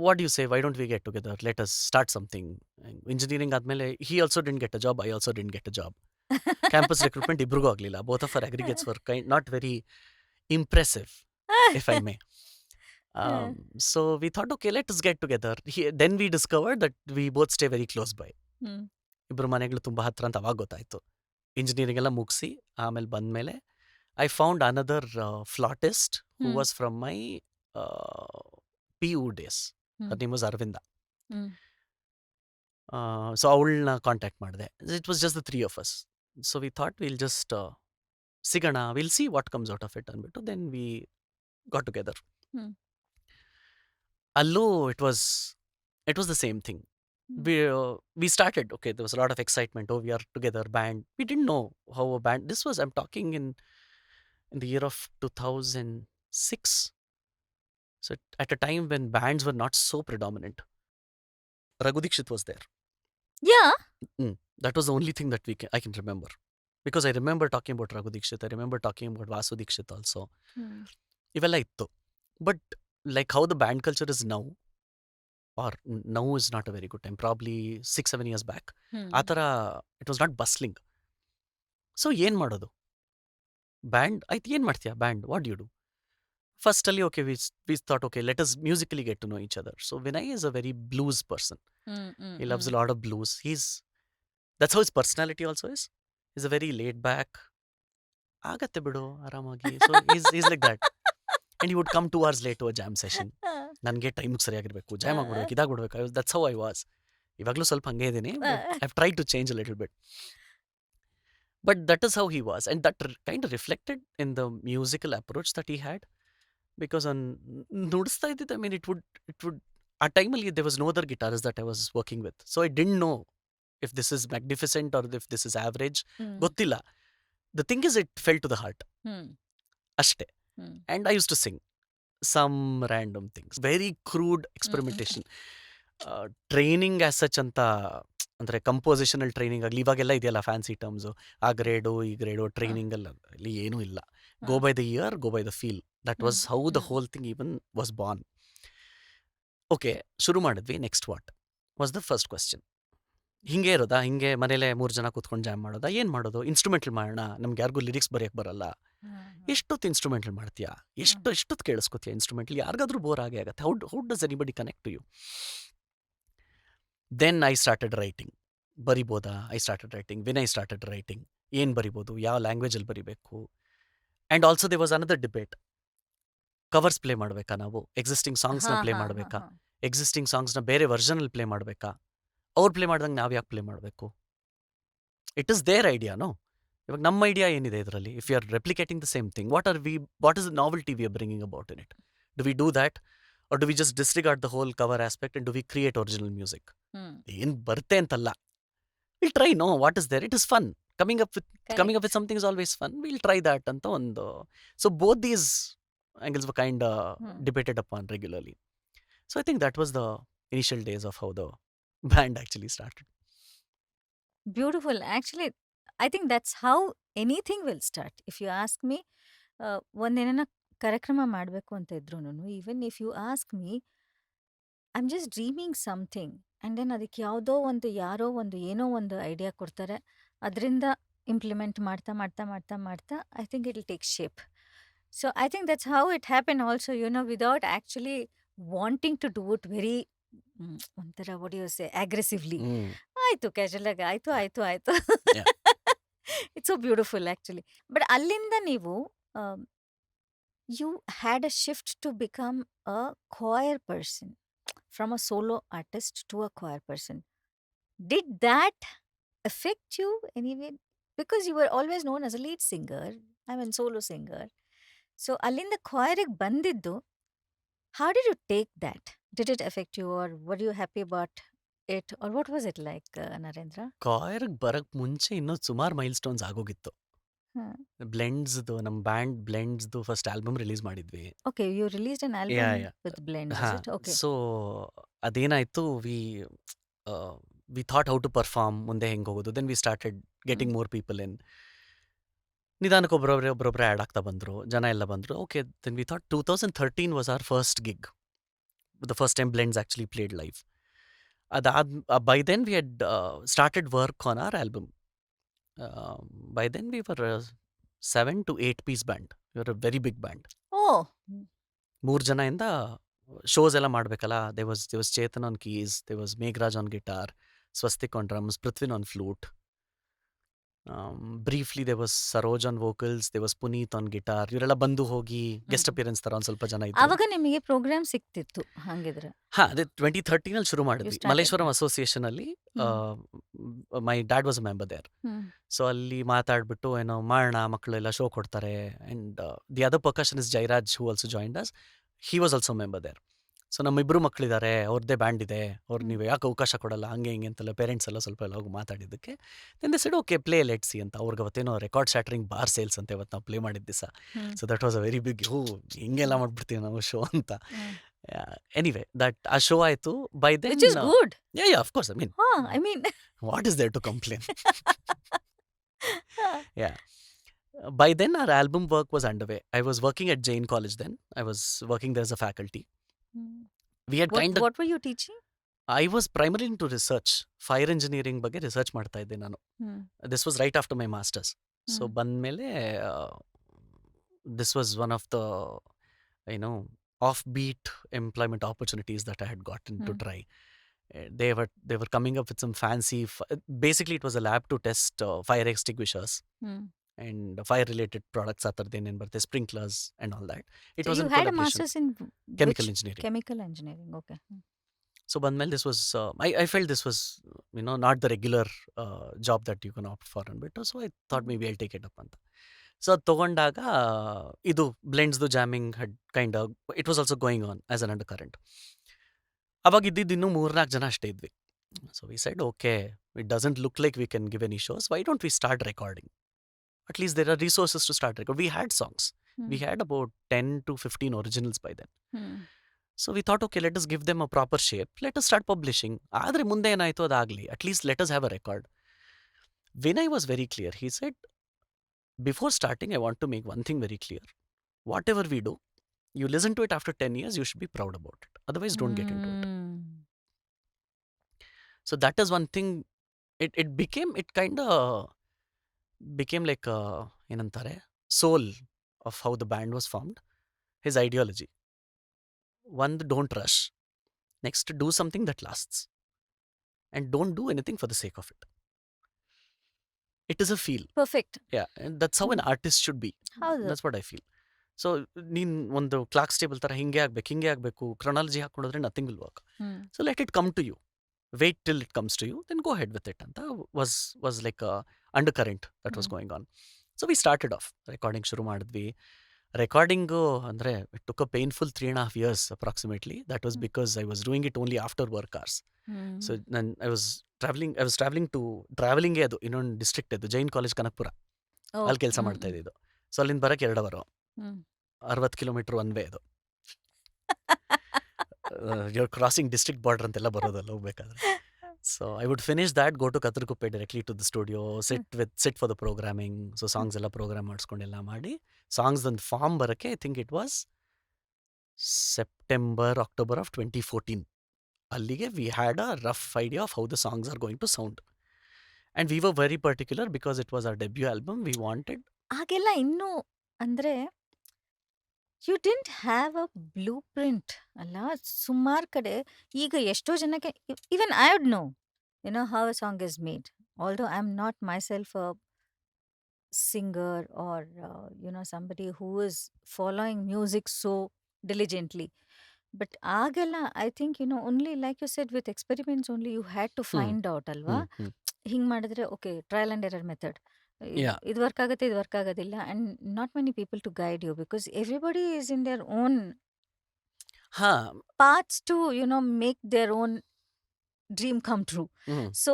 what you say, why don't we get together, let us start something. Engineering ಆದ್ಮೇಲೆ he also didn't get a job, I also didn't get a job. Campus recruitment ಇಬ್ರಿಗೂ ಆಗಲಿಲ್ಲ. Both of our aggregates were not very impressive, if I may. So we thought, okay, let us get together. Then we discovered that we both stay very close by. ಇಬ್ಬರು ಮನೆಗಳು ತುಂಬ ಹತ್ರ ಅಂತ ಅವಾಗ ಗೊತ್ತಾಯ್ತು. Engineering ಎಲ್ಲ ಮುಗಿಸಿ ಆಮೇಲೆ ಬಂದಮೇಲೆ I found another flautist who was from my PU days. Hmm. Her name was Aravinda. Hmm. So ಅವಳನ್ನ ಕಾಂಟ್ಯಾಕ್ಟ್ ಮಾಡಿದೆ. It was just the 3 of us. So we thought will just ಸಿಗೋಣ, will see what comes out of it ಅಂದ್ಬಿಟ್ಟು then we got together. Hmm. ಅಲ್ಲೂ it was the same thing. Hmm. We started, okay, there was a lot of excitement. Oh, we are together, band. We didn't know how a band, this was, I'm talking in the year of 2006. So at a time when bands were not so predominant. Raghu Dixit was there. Yeah. That was the only thing that I can remember. Because I remember talking about Raghu Dixit, I remember talking about Vasu Dixit also. ಹ್ಮ್. ಇವೆಲ್ಲ ಇತ್ತು. But like how the band culture is now, or now is not a very good time, probably 6-7 years back. Hmm. ಆ ಥರ it was not bustling. So ಏನು ಮಾಡೋದು? Band ಆಯ್ತು, ಏನು ಮಾಡ್ತೀಯಾ band, what you do? ಫಸ್ಟಲ್ಲಿ okay we thought okay let us musically get to know each other. So Vinay is a very blues person. Hmm. Hmm. He loves a lot of blues. That's how his personality also is. He's a very laid back. ಆಗತ್ತೆ ಬಿಡು ಆರಾಮಾಗಿ. So he's like that. And he would come 2 hours late to a jam session. ನನಗೆ ಟೈಮಿಗೆ ಸರಿಯಾಗಿರ್ಬೇಕು, jam ಆಗ್ಬಿಡ್ಬೇಕು, ಇದಾಗ್ಬಿಡ್ಬೇಕು. That's how I was. ಇವಾಗಲೂ ಸ್ವಲ್ಪ ಹಂಗೆ ಇದ್ದೀನಿ, but I've tried to change a little bit. But that is how he was. And that kind of reflected in the musical approach that he had. Because ನುಡಿಸ್ತಾ ಇದ್ದಿದ್ದು, I mean, it would ಆ ಟೈಮಲ್ಲಿ there was no other guitarist that I was working with. So I didn't know if this is magnificent or if this is average. ಹ್ಮ್. ಗೊತ್ತಿಲ್ಲ. The thing is, it fell to the heart. ಹ್ಮ್. ಅಷ್ಟೇ. ಹ್ಮ್. And I used to sing some random things. Very crude experimentation. Training as such ಅಂತ ಅಂದರೆ ಕಂಪೋಸಿಷನಲ್ training ಆಗಲಿ ಇವಾಗೆಲ್ಲ ಇದೆಯಲ್ಲ fancy terms, ಆ grade ಈ grade training ಅಲ್ಲಿ ಏನೂ ಇಲ್ಲ. Go by the year, go by the feel. That was how the whole thing even was Born. Okay, ಶುರು ಮಾಡಿದ್ವಿ. Next was the first question. ಹಿಂಗೆ ಇರೋದಾ? ಹಿಂಗೆ ಮನೇಲೆ 3 ಜನ ಕೂತ್ಕೊಂಡು ಜಾಮ್ ಮಾಡೋದಾ? ಏನು ಮಾಡೋದು? ಇನ್ಸ್ಟ್ರೂಮೆಂಟಲ್ ಮಾಡೋಣ. ನಮ್ಗೆ ಯಾರಿಗೂ ಲಿರಿಕ್ಸ್ ಬರೆಯೋಕ್ಕೆ ಬರಲ್ಲ. ಎಷ್ಟೊತ್ತು ಇನ್ಸ್ಟ್ರೂಮೆಂಟಲ್ ಮಾಡ್ತೀಯಾ? ಎಷ್ಟೊತ್ತು ಕೇಳಿಸ್ಕೊತೀಯ ಇನ್ಸ್ಟ್ರೂಮೆಂಟಲ್? ಯಾರಿಗಾದ್ರೂ ಬೋರ್ ಆಗೇ ಆಗುತ್ತೆ. How does anybody connect to you? Then I started writing. ಬರಿಬೋದಾ? I started writing. Vinay started writing. ಏನು ಬರಿಬೋದು, ಯಾವ ಲ್ಯಾಂಗ್ವೇಜಲ್ಲಿ ಬರಿಬೇಕು. And also there was another debate. Covers play ಮಾಡಬೇಕಾ ನಾವು? ಎಕ್ಸಿಸ್ಟಿಂಗ್ ಸಾಂಗ್ಸ್ನ ಪ್ಲೇ ಮಾಡಬೇಕಾ? ಎಕ್ಸಿಸ್ಟಿಂಗ್ ಸಾಂಗ್ಸ್ನ ಬೇರೆ ವರ್ಷನಲ್ಲಿ ಪ್ಲೇ ಮಾಡಬೇಕಾ? ಅವ್ರು ಪ್ಲೇ ಮಾಡ್ದಂಗೆ ನಾವು ಯಾಕೆ ಪ್ಲೇ ಮಾಡಬೇಕು? ಇಟ್ ಇಸ್ ದೇರ್ ಐಡಿಯಾನೋ. ಇವಾಗ ನಮ್ಮ ಐಡಿಯಾ ಏನಿದೆ ಇದರಲ್ಲಿ? If you are replicating the same thing, what is the novelty we are bringing about in it? Do we do that or do we just disregard the whole cover aspect and do we create original music? ಏನು ಬರುತ್ತೆ ಅಂತಲ್ಲ, will try. No, what is there? It is fun. Coming up with something is always fun. Will try that ಅಂತ ಒಂದು. So both these angles were kind of debated upon regularly. So I think that was the initial days of how the band actually started. Beautiful. Actually, I think that's how anything will start. If you ask me, ಒಂದೇನ ಕಾರ್ಯಕ್ರಮ ಮಾಡಬೇಕು ಅಂತ ಇದ್ರೂನು, even if you ask me, I'm just dreaming something, and then ಅದಕ್ಕೆ ಯಾವುದೋ ಒಂದು ಯಾರೋ ಒಂದು ಏನೋ ಒಂದು ಐಡಿಯಾ ಕೊಡ್ತಾರೆ, ಅದರಿಂದ ಇಂಪ್ಲಿಮೆಂಟ್ ಮಾಡ್ತಾ ಮಾಡ್ತಾ ಮಾಡ್ತಾ ಮಾಡ್ತಾ I think it will take shape. So I think that's how it happened also, without actually wanting to do it very, ಒಂಥರ what do you say, aggressively. ಆಯ್ತು, ಕ್ಯಾಶುವಲ್ ಆಗಿ ಆಯ್ತು. Yeah. It's so beautiful actually. But ಅಲ್ಲಿಂದ ನೀವು you had a shift to become a choir person, from a solo artist to a choir person. Did that affect you anyway? Because you were always known as a lead singer, I mean solo singer. So ಅಲ್ಲಿಂದ choirಗೆ ಬಂದಿದ್ದು, how did you take that? Did it affect you, or were you happy about it, or what was it like, Narendra? ಕಾಯರ್ಗೆ ಬರಕ್ ಮುಂಚೆ ಇನ್ನೂ ಸುಮಾರು mile stones ಆಗೋಗಿತ್ತು. Huh. ಬ್ಲೆಂಡ್ಸ್ದು, ನಮ್ಮ band ಬ್ಲೆಂಡ್ಸ್ದು first album release ಮಾಡಿದ್ವಿ. Okay, you released an album Yeah. with Blend, is ಹಾ, it? Okay. So ಅದೇನಾಯ್ತು, we thought how to perform, ಮುಂದೆ ಹೆಂಗೆ ಹೋಗೋದು. Then we started getting more people in. ನಿಧಾನಕ್ಕೆ ಒಬ್ಬರೊಬ್ಬರೇ ಆ್ಯಡ್ ಆಗ್ತಾ ಬಂದರು, ಜನ ಎಲ್ಲ ಬಂದರು. Okay, then we thought 2013 was our first gig, the first time Blends actually played live. By then we had started work on our album. By then we were 7 to 8 piece band. We are a very big band. Oh. 3 ಜನದಿಂದ shows ಎಲ್ಲ ಮಾಡಬೇಕಲ್ಲ. There was Chetan on keys, there was Megharaj on guitar, Swastik on drums, Prithvin on flute, briefly there was Saroj on vocals, there was Puneeth on guitar. ಇವರೆಲ್ಲ ಬಂದು ಹೋಗಿ guest ಹ್ಮ್. Appearance ತರ ಒಂದು ಸ್ವಲ್ಪ ಜನ ಇದ್ರು. ಆವಾಗ ನಿಮಗೆ ಪ್ರೋಗ್ರಾಮ್ ಸಿಕ್ತಿತ್ತು ಹಂಗಿದ್ರೆ. ಹಾ, ಅದೇ 2013 ಶುರು ಯು ಮಾಡಿದ್ವಿ ಸ್ಟಾರ್ಟೆಡ್. ಮಲ್ಲೇಶ್ವರಂ ಅಸೋಸಿಯೇಷನ್ ಅಲ್ಲಿ. My dad was a member there. So ಅಲ್ಲಿ ಮಾತಾಡ್ಬಿಟ್ಟು ಏನೋ ಮಾಡೋಣ, ಮಕ್ಕಳೆಲ್ಲ ಶೋ ಕೊಡ್ತಾರೆ. And the other percussionist Jairaj who also joined us, he was also member there. So ನಮ್ಮಿಬ್ರು ಮಕ್ಕಳಿದ್ದಾರೆ, ಅವ್ರದ್ದೇ ಬ್ಯಾಂಡ್ ಇದೆ, ಅವ್ರು ನೀವು ಯಾಕೆ ಅವಕಾಶ ಕೊಡಲ್ಲ ಹಂಗೆ ಹಿಂಗೆ ಅಂತೆಲ್ಲ ಪೇರೆಂಟ್ಸ್ ಎಲ್ಲ ಸ್ವಲ್ಪ ಎಲ್ಲ ಹೋಗಿ ಮಾತಾಡಿದ್ದಕ್ಕೆ then they said okay play let see ಅಂತ. ಅವ್ರಿಗೆ ಅವತ್ತೇನೋ ರೆಕಾರ್ಡ್ ಸ್ಯಾಟ್ರಿಂಗ್ ಬಾರ್ ಸೇಲ್ಸ್ ಅಂತ ಇವತ್ತು ನಾವು ಪ್ಲೇ ಮಾಡಿದ ದಿವಸ. So that was a very big, ಹಿಂಗೆಲ್ಲ ಮಾಡ್ಬಿಡ್ತೀವಿ ನಾವು ಶೋ ಅಂತ. ಎನಿವೆ ದಟ್ ಆ ಶೋ ಆಯಿತು. By then which is good. Yeah of course, I mean I mean what is there to complain. Yeah. By then, our album work was underway. I was working at Jain College then. I was working there as a faculty. We had kind of. What were you teaching? I was primarily into research. Fire engineering ಬಗ್ಗೆ research ಮಾಡ್ತಾ ಇದ್ದೆ ನಾನು. This was right after my masters. So ಬಂದ್ಮೇಲೆ this was one of the, you know, offbeat employment opportunities that I had gotten to try. They were coming up with some fancy. Basically, it was a lab to test fire extinguishers and fire-related products. Atharden and barte sprinklers and all that. It So was you in had a collaboration. master's in Chemical which? engineering. Chemical engineering. Okay. So ಬಂದ್ಮೇಲೆ this was I felt this was, you know, not the regular job that you can opt for ಅಂದ್ಬಿಟ್ಟು. So I thought maybe I'll take it up ಅಂತ. So ಅದು ತೊಗೊಂಡಾಗ ಇದು ಬ್ಲೆಂಡ್ಸ್ದು jamming head kind it was also going on as an undercurrent. ಅವಾಗ ಇದ್ದಿದ್ದು ಇನ್ನೂ 3-4 ಜನ ಅಷ್ಟೇ ಇದ್ವಿ. So we said okay, it doesn't look like we can give any shows, why don't we start recording? At least there are resources to start record. We had songs, we had about 10 to 15 originals by then. So we thought, okay, let us give them a proper shape. Let us start publishing. ಆದರೆ ಮುಂದೆ ಏನಾಯಿತು ಅದಾಗಲಿ. At least let us have a record. Vinay was very clear. He said, before starting, I want to make one thing very clear. Whatever we do, you listen to it after 10 years, you should be proud about it. Otherwise, don't get into it. So that is one thing. It kind of became like a, ಏನಂತಾರೆ, soul of how the band was formed. His ideology. One, don't rush. Next, do something that lasts. And don't do anything for the sake of it. It is a feel. Perfect. Yeah, and that's how an artist should be. ಹೌದು. That's what I feel. So ನೀನು ಒಂದು clock stable ಥರ ಹಿಂಗೆ ಆಗಬೇಕು chronology ಹಾಕೊಂಡ್ರೆ nothing will work. So let it come to you, wait till it comes to you, then go ahead with it ಅಂತ was like undercurrent that was going on. So we started off recording ಶುರು ಮಾಡಿದ್ವಿ. Recording ಅಂದರೆ it took a painful 3.5 years approximately. That was because I was doing it only after work hours. So I was ಟ್ರಾವೆಲಿಂಗೇ ಅದು ಇನ್ನೊಂದು district ಅದು, Jain college Kanakapura, ಅಲ್ಲಿ ಕೆಲಸ ಮಾಡ್ತಾ ಇದ್ದಿದ್ದು. ಸೊ ಅಲ್ಲಿಂದ ಬರೋಕ್ಕೆ 2 hour, 60 kilometer ಒನ್ ವೇ ಅದು. ಯುವರ್ ಕ್ರಾಸಿಂಗ್ ಡಿಸ್ಟ್ರಿಕ್ಟ್ ಬಾರ್ಡರ್ ಅಂತೆಲ್ಲ ಬರೋದಲ್ಲ ಹೋಗ್ಬೇಕಾದ್ರೆ. So I would finish that, go to Kathriguppe directly to the studio, sit for the programming. So songs ಎಲ್ಲ ಪ್ರೋಗ್ರಾಮ್ ಮಾಡಿಸ್ಕೊಂಡೆಲ್ಲ ಮಾಡಿ ಸಾಂಗ್ಸ್ ಒಂದು ಫಾರ್ಮ್ ಬರೋಕ್ಕೆ I think it was September October of 2014. ಅಲ್ಲಿಗೆ we had a rough idea of how the songs are going to sound. And we were very particular because it was our debut album. We wanted ಆಗೆಲ್ಲ ಇನ್ನೂ ಅಂದ್ರೆ you didn't have a blue print ಅಲ್ಲ. ಸುಮಾರು ಕಡೆ ಈಗ ಎಷ್ಟೋ ಜನಕ್ಕೆ even I would know how a song is made, although I am not myself a singer or somebody who is following music so diligently. But agella I think only like you said, with experiments only you had to find out alva. ಹಿಂಗ್ ಮಾಡಿದ್ರೆ okay, trial and error method, Yeah. ಇದು work ಆಗುತ್ತೆ, ಇದು work ಆಗೋದಿಲ್ಲ, and not many people to guide you because everybody is in their own ಹಾ. paths to make their own dream come true. So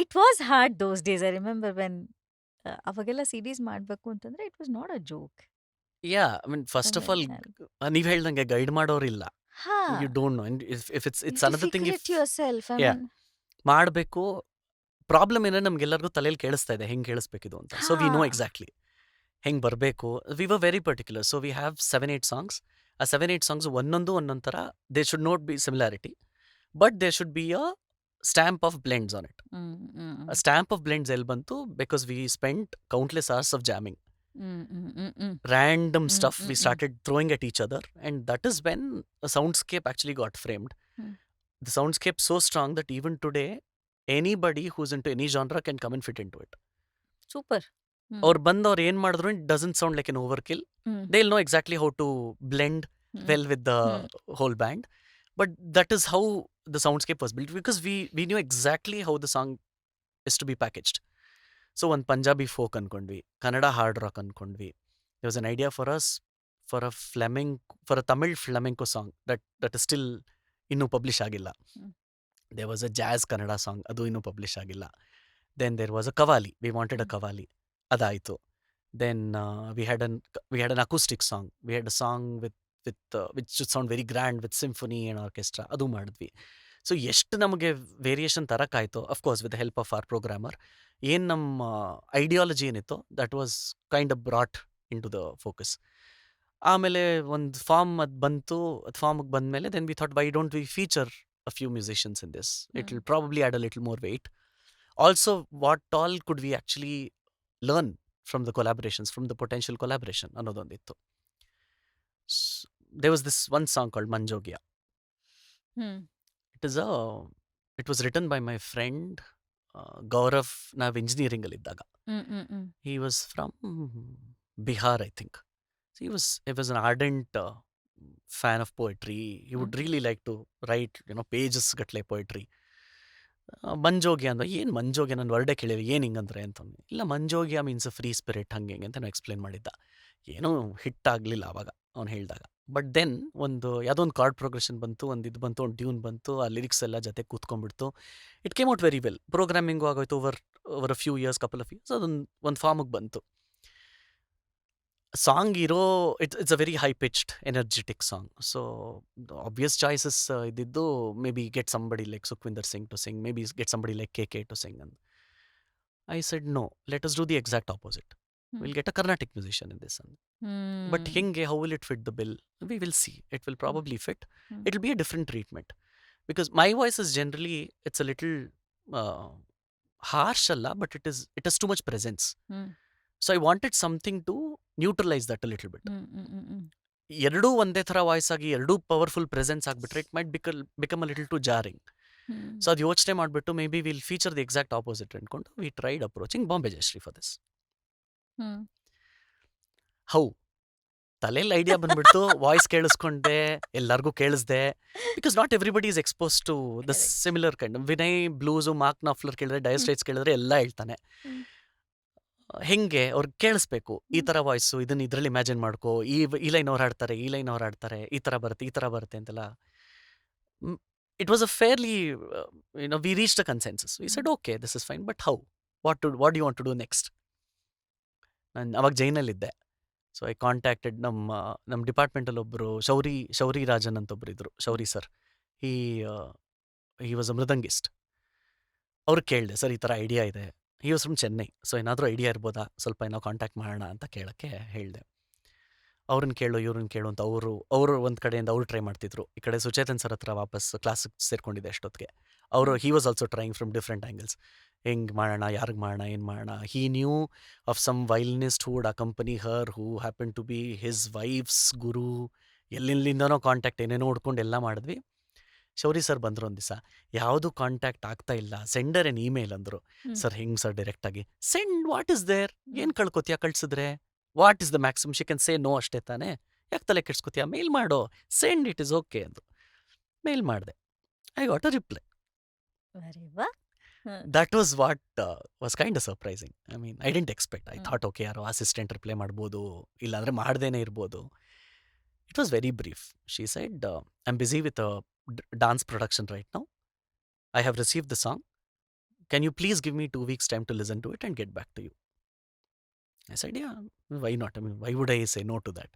it was hard those days. I remember when ಅವಾಗೆಲ್ಲ CDs ಮಾಡಬೇಕು ಅಂತಂದ್ರೆ it was not a joke. Yeah, I mean first of all ನೀವು ಹೇಳ್ದಂಗೆ guide ಮಾಡೋರಿಲ್ಲ. ಹಾ, you don't know. If it's another thing, if yourself. I Yeah. mean, ಮಾಡಬೇಕು. Problem ಏನಂದ್ರೆ ನಮ್ಗೆಲ್ಲರಿಗೂ ತಲೆಯಲ್ಲಿ ಕೇಳಿಸ್ತಾ ಇದೆ ಹೆಂಗೆ ಕೇಳಿಸ್ಬೇಕಿದು ಅಂತ. ಸೊ ವಿ ನೋ ಹಾ. ಎಕ್ಸಾಕ್ಟ್ಲಿ ಹೆಂಗೆ ಬರಬೇಕು. We were very particular. So we have 7-8 songs. ಆ 7-8 ಸಾಂಗ್ಸ್ ಒಂದೊಂದು ಥರ. They should not be similarity, but they should be a stamp of blends on it. A stamp of blends ಎಲ್ಲಿ ಬಂತು? Because we spent countless hours of jamming. Random stuff we started throwing at each other, and that is when a soundscape actually got framed. The soundscape so strong that even today, anybody who's into any genre can come and fit into it. Super. Hmm. ಅವ್ರು ಬಂದವ್ರು ಏನು ಮಾಡಿದ್ರು it doesn't sound like an overkill. Hmm. They'll know exactly how to blend hmm. well with the hmm. whole band. But that is how the soundscape was built because we knew exactly how the song is to be packaged. So one Punjabi folk ಅನ್ಕೊಂಡ್ವಿ, Kannada hard rock ಅನ್ಕೊಂಡ್ವಿ. There was an idea for us for a Tamil flamenco song that is still ಇನ್ನೂ publish ಆಗಿಲ್ಲ. ಹ್ಮ್. There was a jazz Kannada song, ಅದು ಇನ್ನೂ publish ಆಗಿಲ್ಲ. Then there was a kavali. We wanted a hmm. kavali. ಅದಾಯಿತು. Then we had an acoustic song. We had a song which should sound very grand with symphony and orchestra. ಅದು ಮಾಡಿದ್ವಿ. So ಎಷ್ಟು ನಮಗೆ variation ತರಕ್ಕಾಯ್ತು, of course with the help of our programmer. ಏನು ನಮ್ಮ ideology ಏನಿತ್ತು that was kind of brought in to the focus. ಆಮೇಲೆ ಒಂದು ಫಾರ್ಮ್ ಅದು ಬಂತು. ಅದು ಫಾರ್ಮ್ಗೆ ಬಂದಮೇಲೆ then we thought why don't we feature a few musicians in this. It will probably add a little more weight. Also what all could we actually learn from the collaborations, from the potential collaboration ಅನ್ನೋದೊಂದಿತ್ತು. There was this one song called Manjogia. Hmm. It was written by my friend Gaurav. ನಾವು engineering ಅಲ್ಲಿ ಇದ್ದಾಗ ಹ್ಮ್. ಹ್ಮ್. Hmm. he was from Bihar, I think. So he was an ardent fan of poetry. He would really like to write pages ಗಟ್ಲೆ poetry. ಮಂಜೋಗಿ ಅಂದ್ರೆ ಏನು ಮಂಜೋಗಿ, ನಾನು ವರ್ಡೇ ಕೇಳಿವಿ ಏನು ಹಿಂಗಂದ್ರೆ ಅಂತಂದು. ಇಲ್ಲ ಮಂಜೋಗಿಯ ಮೀನ್ಸ್ ಫ್ರೀ ಸ್ಪಿರಿಟ್ ಹಂಗೆ ಅಂತ ನಾವು ಎಕ್ಸ್ಪ್ಲೇನ್ ಮಾಡಿದ್ದ. ಏನೂ ಹಿಟ್ ಆಗಲಿಲ್ಲ ಆವಾಗ ಅವ್ನು ಹೇಳಿದಾಗ. ಬಟ್ ದೆನ್ ಯಾವುದೋ ಒಂದು ಕಾರ್ಡ್ ಪ್ರೋಗ್ರೆಷನ್ ಬಂತು, ಒಂದು ಇದು ಬಂತು, ಒಂದು ಟ್ಯೂನ್ ಬಂತು, ಆ ಲಿರಿಕ್ಸ್ ಎಲ್ಲ ಜೊತೆ ಕೂತ್ಕೊಂಡ್ಬಿಡ್ತು. It came out very well. Programming ಆಗೋಯ್ತು over a few years, couple of years. ಒಂದು ಫಾರ್ಮಿಗೆ ಬಂತು. Song it's a very high pitched energetic song. So obvious choices ಇದ್ದಿದ್ದು maybe get somebody like Sukhwinder Singh to sing, maybe get somebody like K to sing. And I said no, let us do the exact opposite. Will get a Carnatic musician in this. But ಹೆಂಗೆ, how will it fit the bill? We will see. It will probably fit. It will be a different treatment because my voice is generally it's a little harsh ಅಲ್ಲ, but it is too much presence. So I wanted something to neutralise that a little bit. ಎರಡೂ ಒಂದೇ ಥರ voice ಆಗಿ ಎರಡೂ powerful presence ಆಗಿಬಿಟ್ರೆ it might become a little too jarring. So ಅದು ಯೋಚನೆ ಮಾಡಿಬಿಟ್ಟು maybe will feature the exact opposite ಅಂದ್ಕೊಂಡು we tried approaching Bombay Jayashri for this. How ತಲೆಯಲ್ಲಿ ಐಡಿಯಾ ಬಂದ್ಬಿಡ್ತು, ವಾಯ್ಸ್ ಕೇಳಿಸ್ಕೊಂಡೆ, ಎಲ್ಲರಿಗೂ ಕೇಳಿಸ್ದೆ. Because not everybody is expose to the similar kind. Vinay blues, Mark Knopfler ಕೇಳಿದ್ರೆ, ಡೈರ್ ಸ್ಟ್ರೈಟ್ಸ್ ಕೇಳಿದ್ರೆ ಎಲ್ಲ ಹೇಳ್ತಾನೆ. ಹೆಂಗೆ ಅವ್ರಿಗೆ ಕೇಳಿಸ್ಬೇಕು ಈ ಥರ ವಾಯ್ಸು, ಇದನ್ನ ಇದರಲ್ಲಿ ಇಮ್ಯಾಜಿನ್ ಮಾಡ್ಕೋ, ಈ ಲೈನ್ ಅವ್ರು ಹಾಡ್ತಾರೆ, ಈ ಲೈನ್ ಅವ್ರು ಹಾಡ್ತಾರೆ, ಈ ಥರ ಬರುತ್ತೆ ಅಂತೆಲ್ಲ. It was a fairly we reach the consensus. We said okay, this is fine, but how, what you want to do next? ನಾನು ಅವಾಗ ಜೈನಲ್ಲಿದ್ದೆ. ಸೊ ಐ ಕಾಂಟ್ಯಾಕ್ಟೆಡ್ ನಮ್ಮ ಡಿಪಾರ್ಟ್ಮೆಂಟಲ್ಲಿ ಒಬ್ಬರು ಶೌರಿ ರಾಜನ್ ಅಂತ ಒಬ್ರು ಇದ್ರು, Shouri sir. He was a mridangist. ಅವ್ರಿಗೆ ಕೇಳಿದೆ, ಸರ್ ಈ ಥರ ಐಡಿಯಾ ಇದೆ. He was from Chennai. So ಏನಾದರೂ ಐಡಿಯಾ ಇರ್ಬೋದಾ, ಸ್ವಲ್ಪ ಏನೋ ಕಾಂಟ್ಯಾಕ್ಟ್ ಮಾಡೋಣ ಅಂತ ಕೇಳೋಕ್ಕೆ ಹೇಳಿದೆ. ಅವ್ರನ್ನ ಕೇಳು, ಇವ್ರನ್ನ ಕೇಳು ಅಂತ ಅವರು ಒಂದು ಕಡೆಯಿಂದ ಅವ್ರು ಟ್ರೈ ಮಾಡ್ತಿದ್ರು. ಈ ಕಡೆ ಸುಚೇತನ್ ಸರ್ ಹತ್ರ ವಾಪಸ್ ಕ್ಲಾಸಿಗೆ ಸೇರ್ಕೊಂಡಿದ್ದೆ ಅಷ್ಟೊತ್ತಿಗೆ. He was also trying from different angles. ಹೆಂಗೆ ಮಾಡೋಣ, ಯಾರಿಗೆ ಮಾಡೋಣ, ಏನು ಮಾಡೋಣ. He knew of some violinist who would accompany her, who happen to be his wife's guru. ಎಲ್ಲಿಂದನೋ ಕಾಂಟ್ಯಾಕ್ಟ್ ಏನೇನೋ ಹುಡ್ಕೊಂಡು ಎಲ್ಲ ಮಾಡಿದ್ವಿ. ಶೌರಿ ಸರ್ ಬಂದರು ಒಂದು ದಿವಸ, ಯಾವುದು ಕಾಂಟ್ಯಾಕ್ಟ್ ಆಗ್ತಾ ಇಲ್ಲ, ಸೆಂಡರ್ ಎನ್ ಇಮೇಲ್ ಅಂದರು. ಸರ್ ಹೆಂಗೆ ಸರ್ ಡೈರೆಕ್ಟಾಗಿ ಸೆಂಡ್, ವಾಟ್ ಇಸ್ ದೇರ್, ಏನು ಕಳ್ಕೊತೀಯ ಕಳ್ಸಿದ್ರೆ, what is the maximum she can say no ಅಷ್ಟೇ ತಾನೇ, ಯಾಕೆ ತಲೆ ಕೆಡ್ಸ್ಕೊತೀಯ, ಮೇಲ್ ಮಾಡೋ, ಸೆಂಡ್, ಇಟ್ ಇಸ್ ಓಕೆ ಅಂದರು. ಮೇಲ್ ಮಾಡಿದೆ. I got a reply. That was what was kind of surprising. I mean I didn't expect. I thought okay, ಯಾರೋ assistant reply ಮಾಡ್ಬೋದು, ಇಲ್ಲಾಂದರೆ ಮಾಡ್ದೇನೆ ಇರ್ಬೋದು. It was very brief. She said, I am busy with dance production right now. I have received the song. Can you please give me 2 weeks time to listen to it and get back to you? I said, yeah, why not? I mean, why would I say no to that?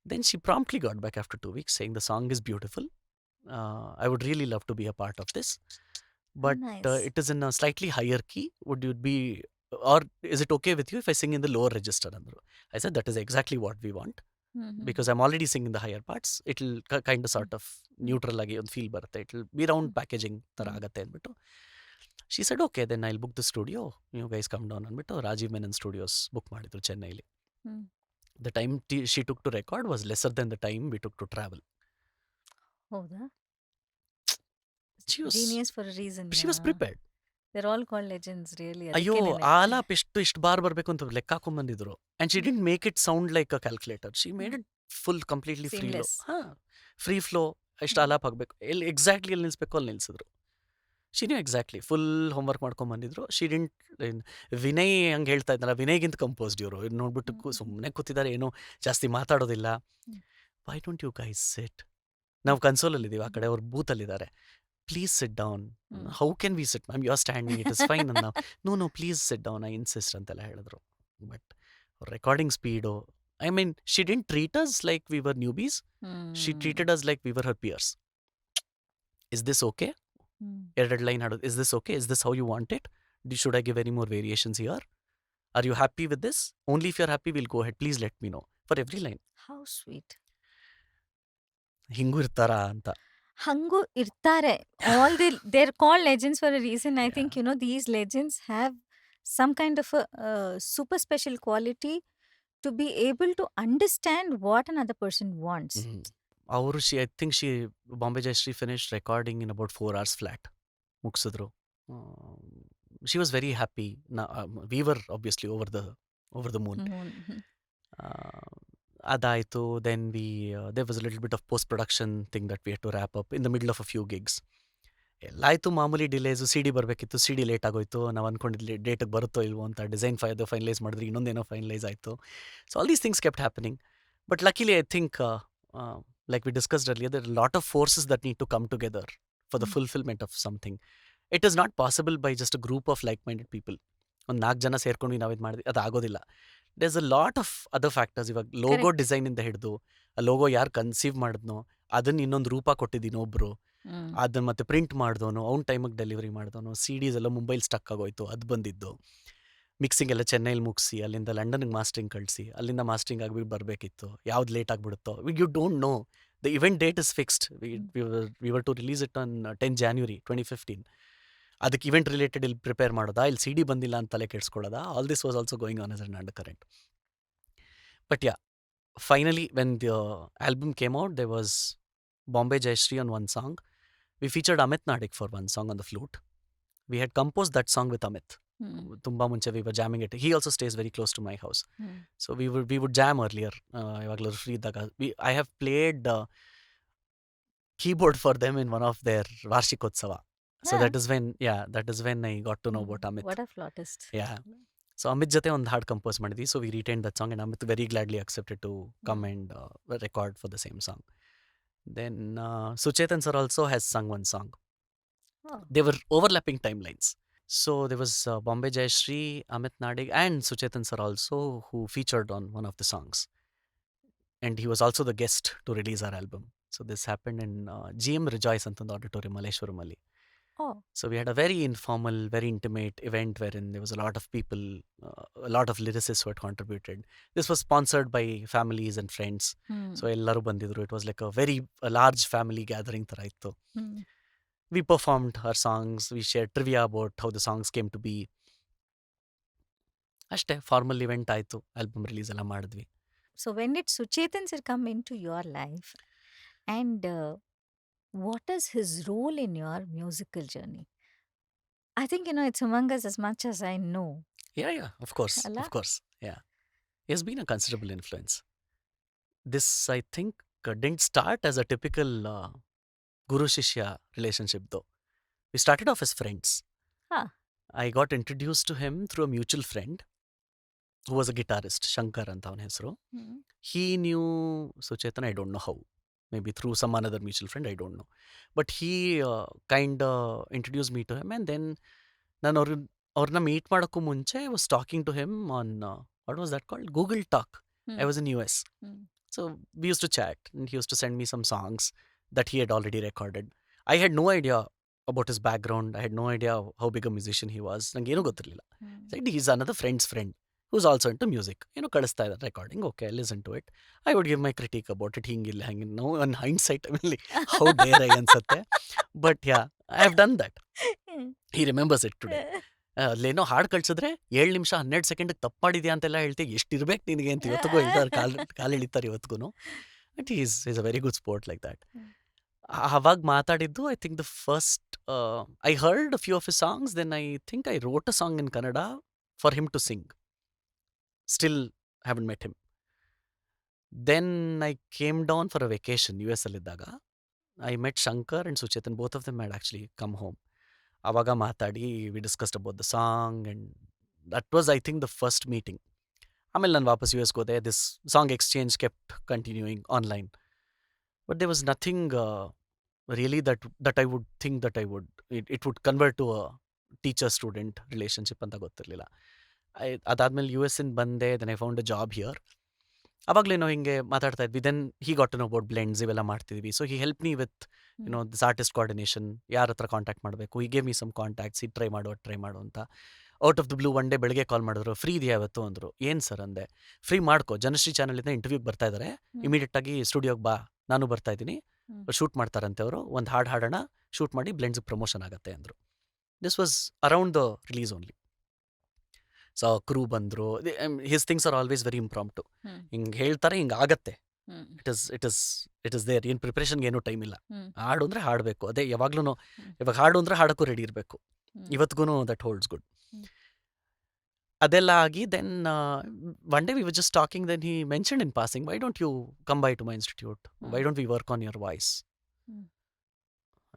Then she promptly got back after 2 weeks saying the song is beautiful. I would really love to be a part of this. But Nice. it is in a slightly higher key. Would you be, or is it okay with you if I sing in the lower register? Andru. I said, that is exactly what we want. Because I'm already singing the higher parts. It'll kind of sort of neutral ಆಗಿ ಒಂದು feel ಬರುತ್ತೆ. It'll be round packaging ಥರ ಆಗುತ್ತೆ ಅಂದ್ಬಿಟ್ಟು. She said, okay, then I'll book the studio. You guys come down ಅಂದ್ಬಿಟ್ಟು Rajiv Menon studios book ಮಾಡಿದ್ರು ಚೆನ್ನೈಲಿ. The time she took to record was lesser than the time we took to travel. ಹೌದಾ? She was Genius for a reason. she was prepared. They're all called legends, really. ಅಯ್ಯೋ ಅದಕ್ಕೇನೇನೆ. ಆಲಾಪ್ ಇಷ್ಟು bar ಬರ್ಬೇಕು ಅಂತ ಲೆಕ್ಕ ಹಾಕೊಂಡ್ಬಂದಿದ್ರು and she didn't make it sound like a calculator she made it full completely free flow Seamless. Free flow ಎಷ್ಟು ಆಲಾಪ್ ಆಗಬೇಕು ಎಲ್ಲಿ exactly ಎಲ್ಲಿ ನಿಲ್ಲಿಸ್ಬೇಕು ಅಲ್ಲಿ ನಿಲ್ಸಿದ್ರು she knew exactly full homework ಮಾಡ್ಕೊಂಡ್ಬಂದಿದ್ರು ಶಿ ಡಿಂಟ್ ವಿನಯ್ ಹಂಗೆ ಹೇಳ್ತಾ ಇದ್ನಲ್ಲ ವಿನಯ್ಗಿಂತ ಕಂಪೋಸ್ಡ್ ಇವರು ಇದು ನೋಡ್ಬಿಟ್ಟು ಸುಮ್ಮನೆ ಕೂತಿದ್ದಾರೆ ಏನೋ ಜಾಸ್ತಿ ಮಾತಾಡೋದಿಲ್ಲ hmm. Why don't you guys sit ನಾವು ಕನ್ಸೋಲಲ್ಲಿದ್ದೀವಿ ಆ ಕಡೆ ಅವ್ರು ಬೂತಲ್ಲಿದ್ದಾರೆ please sit down hmm. How can we sit ma'am you are standing it is fine ನಾವು no please sit down I insist ಅಂತೆಲ್ಲ ಹೇಳಿದ್ರು but recording speed I mean she didn't treat us like we were newbies she hmm. Treated us like we were her peers is this okay hmm. ಎರಡು line ಹಾಡೋದು is this okay is this how you want it should I give any more variations here are you happy with this only if you are happy will go ahead please let me know for every line How sweet. ಹಿಂಗೂ ಇರ್ತಾರಾ ಅಂತ ಹಂಗೂ ಇರ್ತಾರೆ. All they're called legends for a reason. I Yeah. think, these legends have some kind of a super special quality to be able to understand what another person wants. ಅವರು I think Bombay Jayashri finish recording in about 4 hours flat ಮುಗಿಸಿದ್ರು she was very happy we were obviously over the moon hmm. ಅದಾಯಿತು then there was little bit of post production thing that we had to wrap up in the middle of a few gigs ಎಲ್ಲ ಆಯಿತು ಮಾಮೂಲಿ delays CD ಬರಬೇಕಿತ್ತು CD late ಆಗೋಯ್ತು ನಾವು ಅಂದ್ಕೊಂಡಿದ್ಲಿ ಡೇಟಿಗೆ ಬರುತ್ತೋ ಇಲ್ವೋ ಅಂತ ಡಿಸೈನ್ ಫೈನಲೈಸ್ ಮಾಡಿದ್ರೆ ಇನ್ನೊಂದೇನೋ ಫೈನಲೈಸ್ ಆಯಿತು so all these things kept happening but ಲಕಿಲಿ I think like we discussed earlier, there are a lot of forces that need to come together for the fulfillment of something. It is not possible by just a group of like-minded people. ಒಂದು 4 ಜನ ಸೇರ್ಕೊಂಡು ನಾವು ಇದು ಮಾಡಿದ್ವಿ ಅದು ಆಗೋದಿಲ್ಲ. There's a lot of other factors. ಇವಾಗ logo Correct. ಡಿಸೈನಿಂದ ಹಿಡಿದು ಆ ಲೋಗೋ ಯಾರು ಕನ್ಸೀವ್ ಮಾಡಿದ್ನೋ ಅದನ್ನ ಇನ್ನೊಂದು ರೂಪ ಕೊಟ್ಟಿದ್ದೀನಿ ಒಬ್ರು, ಹ್ಮ್. ಅದನ್ನ ಮತ್ತೆ ಪ್ರಿಂಟ್ ಮಾಡಿದವನು ಅವ್ನ ಟೈಮಿಗೆ ಡೆಲಿವರಿ ಮಾಡಿದವನು, ಸಿ ಡಿಸ್ ಎಲ್ಲ ಮುಂಬೈಲಿ ಸ್ಟಕ್ ಆಗೋಯ್ತು ಅದು ಬಂದಿದ್ದು, ಮಿಕ್ಸಿಂಗ್ ಎಲ್ಲ ಚೆನ್ನೈಲಿ ಮುಗಿಸಿ ಅಲ್ಲಿಂದ ಲಂಡನ್ಗೆ ಮಾಸ್ಟ್ರಿಂಗ್ ಕಳಿಸಿ ಅಲ್ಲಿಂದ ಮಾಸ್ಟ್ರಿಂಗ್ ಆಗಿಬಿಟ್ಟು ಬರಬೇಕಿತ್ತು, ಯಾವ್ದು ಲೇಟ್ ಆಗಿಬಿಡುತ್ತೋ you don't know. The event date is fixed. We were to release it on 10 January 2015. ಅದಕ್ಕೆ ಇವೆಂಟ್ ರಿಲೇಟೆಡ್ ಇಲ್ಲಿ ಪ್ರಿಪೇರ್ ಮಾಡೋದಾ, ಇಲ್ಲಿ ಸಿ ಡಿ ಬಂದಿಲ್ಲ ಅಂತ ತಲೆ ಕೆಡ್ಸ್ಕೊಳ್ಳೋದಾ, all this was also going on as an undercurrent. But yeah, finally when the album came out there was Bombay Jayashree on one song. We featured Amit Nadik for one song on the flute. We had composed that song with Amit. ಹ್ಮ್. ತುಂಬಾ ಮುಂಚೆ we were jamming it. He also stays very close to my house. Hmm. So we would jam earlier. ಯಾವಾಗಲೂ free ಇದ್ದಾಗ I have played keyboard for them in one of their ವಾರ್ಷಿಕೋತ್ಸವ. So Yeah. that is when I got to know about Amit. What a flautist. Yeah. So Amit ಜೊತೆ ಒಂದು ಹಾಡು compose ಮಾಡಿದ್ವಿ. So we retained that song and Amit very gladly accepted to come and record for the same song. Then Suchetan sir also has sung one song. Oh. They were overlapping timelines. So there was Bombay Jayashree, Amit Nadik and Suchetan sir also who featured on one of the songs. And he was also the guest to release our album. So this happened in GM Rejoice ಅಂತ ಒಂದು auditorium Malleshwaram. Oh. So we had a very informal, very intimate event wherein there was a lot of people, a lot of lyricists who had contributed. This was sponsored by families and friends. Hmm. So ಎಲ್ಲರೂ ಬಂದಿದ್ರು. It was like a large family gathering ಥರ ಇತ್ತು. ಹ್ಮ್. We performed our songs. We shared trivia about how the songs came to be. ಅಷ್ಟೇ, formal event ಆಯಿತು, album release ಎಲ್ಲ ಮಾಡಿದ್ವಿ. So when did Suchetan sir come into your life, and what is his role in your musical journey? I think it's among us as much as I know. Yeah, of course, ಅಲ್ಲ? yeah. He has been a considerable influence. This, I think, didn't start as a typical guru-shishya relationship though. We started off as friends. Huh. I got introduced to him through a mutual friend who was a guitarist, Shankar ಅಂತ ಅವನ ಹೆಸರು. ಹ್ಮ್. He knew Suchetan, I don't know how. Maybe through some another mutual friend, I don't know. But he kind of introduced me to him, and then ನಾನು ಅವ್ರನ್ನ meet ಮಾಡೋಕ್ಕೂ ಮುಂಚೆ I was talking to him on, what was that called? Google Talk. Hmm. I was in US. Hmm. So we used to chat, and he used to send me some songs that he had already recorded. I had no idea about his background. I had no idea how big a musician he was. ನಂಗೆ ಏನೂ ಗೊತ್ತಿರಲಿಲ್ಲ. ಹ್ಮ್. He's another friend's friend who's also into music. ಕಳಿಸ್ತಾ ಇದ್ದಾರೆ recording. Okay, I listen to it. I would give my critique about it. ಹಿಂಗಿಲ್ಲ ಹಂಗೆ. Now on hindsight, I mean, how dare I ಅನ್ಸುತ್ತೆ. But yeah, I have done that. He remembers it today. ಅಲ್ಲೇನೋ ಹಾಡು ಕಳ್ಸಿದ್ರೆ 7 ನಿಮಿಷ 12 ಸೆಕೆಂಡಿಗೆ ತಪ್ಪು ಮಾಡಿದ್ಯಾ ಅಂತೆಲ್ಲ ಹೇಳ್ತೀವಿ. ಎಷ್ಟಿರ್ಬೇಕು ನಿನಗೆ ಅಂತ ಇವತ್ತಿಗೂ ಹೇಳ್ತಾರೆ, ಕಾಲು ಎಳಿತಾರೆ ಇವತ್ತಿಗೂ. But is a very good sport like that. ಆವಾಗ ಮಾತಾಡಿದ್ದು I think the first I heard a few of his songs, then I think I wrote a song in Kannada for him to sing. Still haven't met him. Then I came down for a vacation US ಅಲ್ಲಿದ್ದಾಗ. I met Shankar and Suchethan, both of them had actually come home. ಆವಾಗ ಮಾತಾಡಿ we discussed about the song and that was I think the first meeting. ಆಮೇಲೆ ನಾನು ವಾಪಸ್ US ಹೋದೆ. This song exchange kept continuing online. But there was nothing really that I would think that it would convert to a teacher student relationship ಅಂತ ಗೊತ್ತಿರಲಿಲ್ಲ. ಅದಾದ್ಮೇಲೆ US ಇಂದ ಬಂದೆ. Then I found a job here. ಅವಾಗಲೇನೋ ಹಿಂಗೆ ಮಾತಾಡ್ತಾ ಇದ್ವಿ. Then he got to know about Blends ಇವೆಲ್ಲ ಮಾಡ್ತಿದ್ವಿ. So he help me with this artist coordination, ಯಾರ ಹತ್ರ ಕಾಂಟ್ಯಾಕ್ಟ್ ಮಾಡಬೇಕು. He gave me some contacts, ಇದು ಟ್ರೈ ಮಾಡು ಅಂತ. Out of the blue one day ಬೆಳಗ್ಗೆ ಕಾಲ್ ಮಾಡಿದ್ರು, ಫ್ರೀ ಇದೆಯಾ ಇವತ್ತು ಅಂದರು. ಏನು ಸರ್ ಅಂದೆ. ಫ್ರೀ ಮಾಡ್ಕೊ, ಜನಶ್ರೀ ಚಾನಲಿಂದ ಇಂಟರ್ವ್ಯೂಗೆ ಬರ್ತಾ ಇದ್ದಾರೆ, ಇಮಿಡಿಯೇಟಾಗಿ ಸ್ಟುಡಿಯೋಗೆ ಬಾ, ನಾನು ಬರ್ತಾ ಇದ್ದೀನಿ, ಶೂಟ್ ಮಾಡ್ತಾರಂತೆ ಅವರು, ಒಂದು ಹಾಡು ಹಾಡೋಣ, ಶೂಟ್ ಮಾಡಿ ಬ್ಲೆಂಡ್ಸ್ಗೆ ಪ್ರಮೋಷನ್ ಆಗುತ್ತೆ ಅಂದರು. This was around the release only. So crew ಬಂದರು. His things are always very impromptu. ಹಿಂಗೆ ಹೇಳ್ತಾರೆ, ಹಿಂಗೆ ಆಗತ್ತೆ. It is there. ಏನು ಪ್ರಿಪ್ರೇಷನ್ಗೆ ಏನೂ ಟೈಮ್ ಇಲ್ಲ. ಹಾಡು ಅಂದರೆ ಹಾಡಬೇಕು. ಅದೇ ಯಾವಾಗ್ಲೂ ಇವಾಗ ಹಾಡು ಅಂದರೆ ಹಾಡೋಕ್ಕೂ ರೆಡಿ ಇರಬೇಕು. ಇವತ್ತಿಗೂ ದಟ್ ಹೋಲ್ಡ್ಸ್ ಗುಡ್. ಅದೆಲ್ಲ ಆಗಿ then one day we were just talking. Then he mentioned in passing, why don't you come by to my institute, why don't we work on your voice.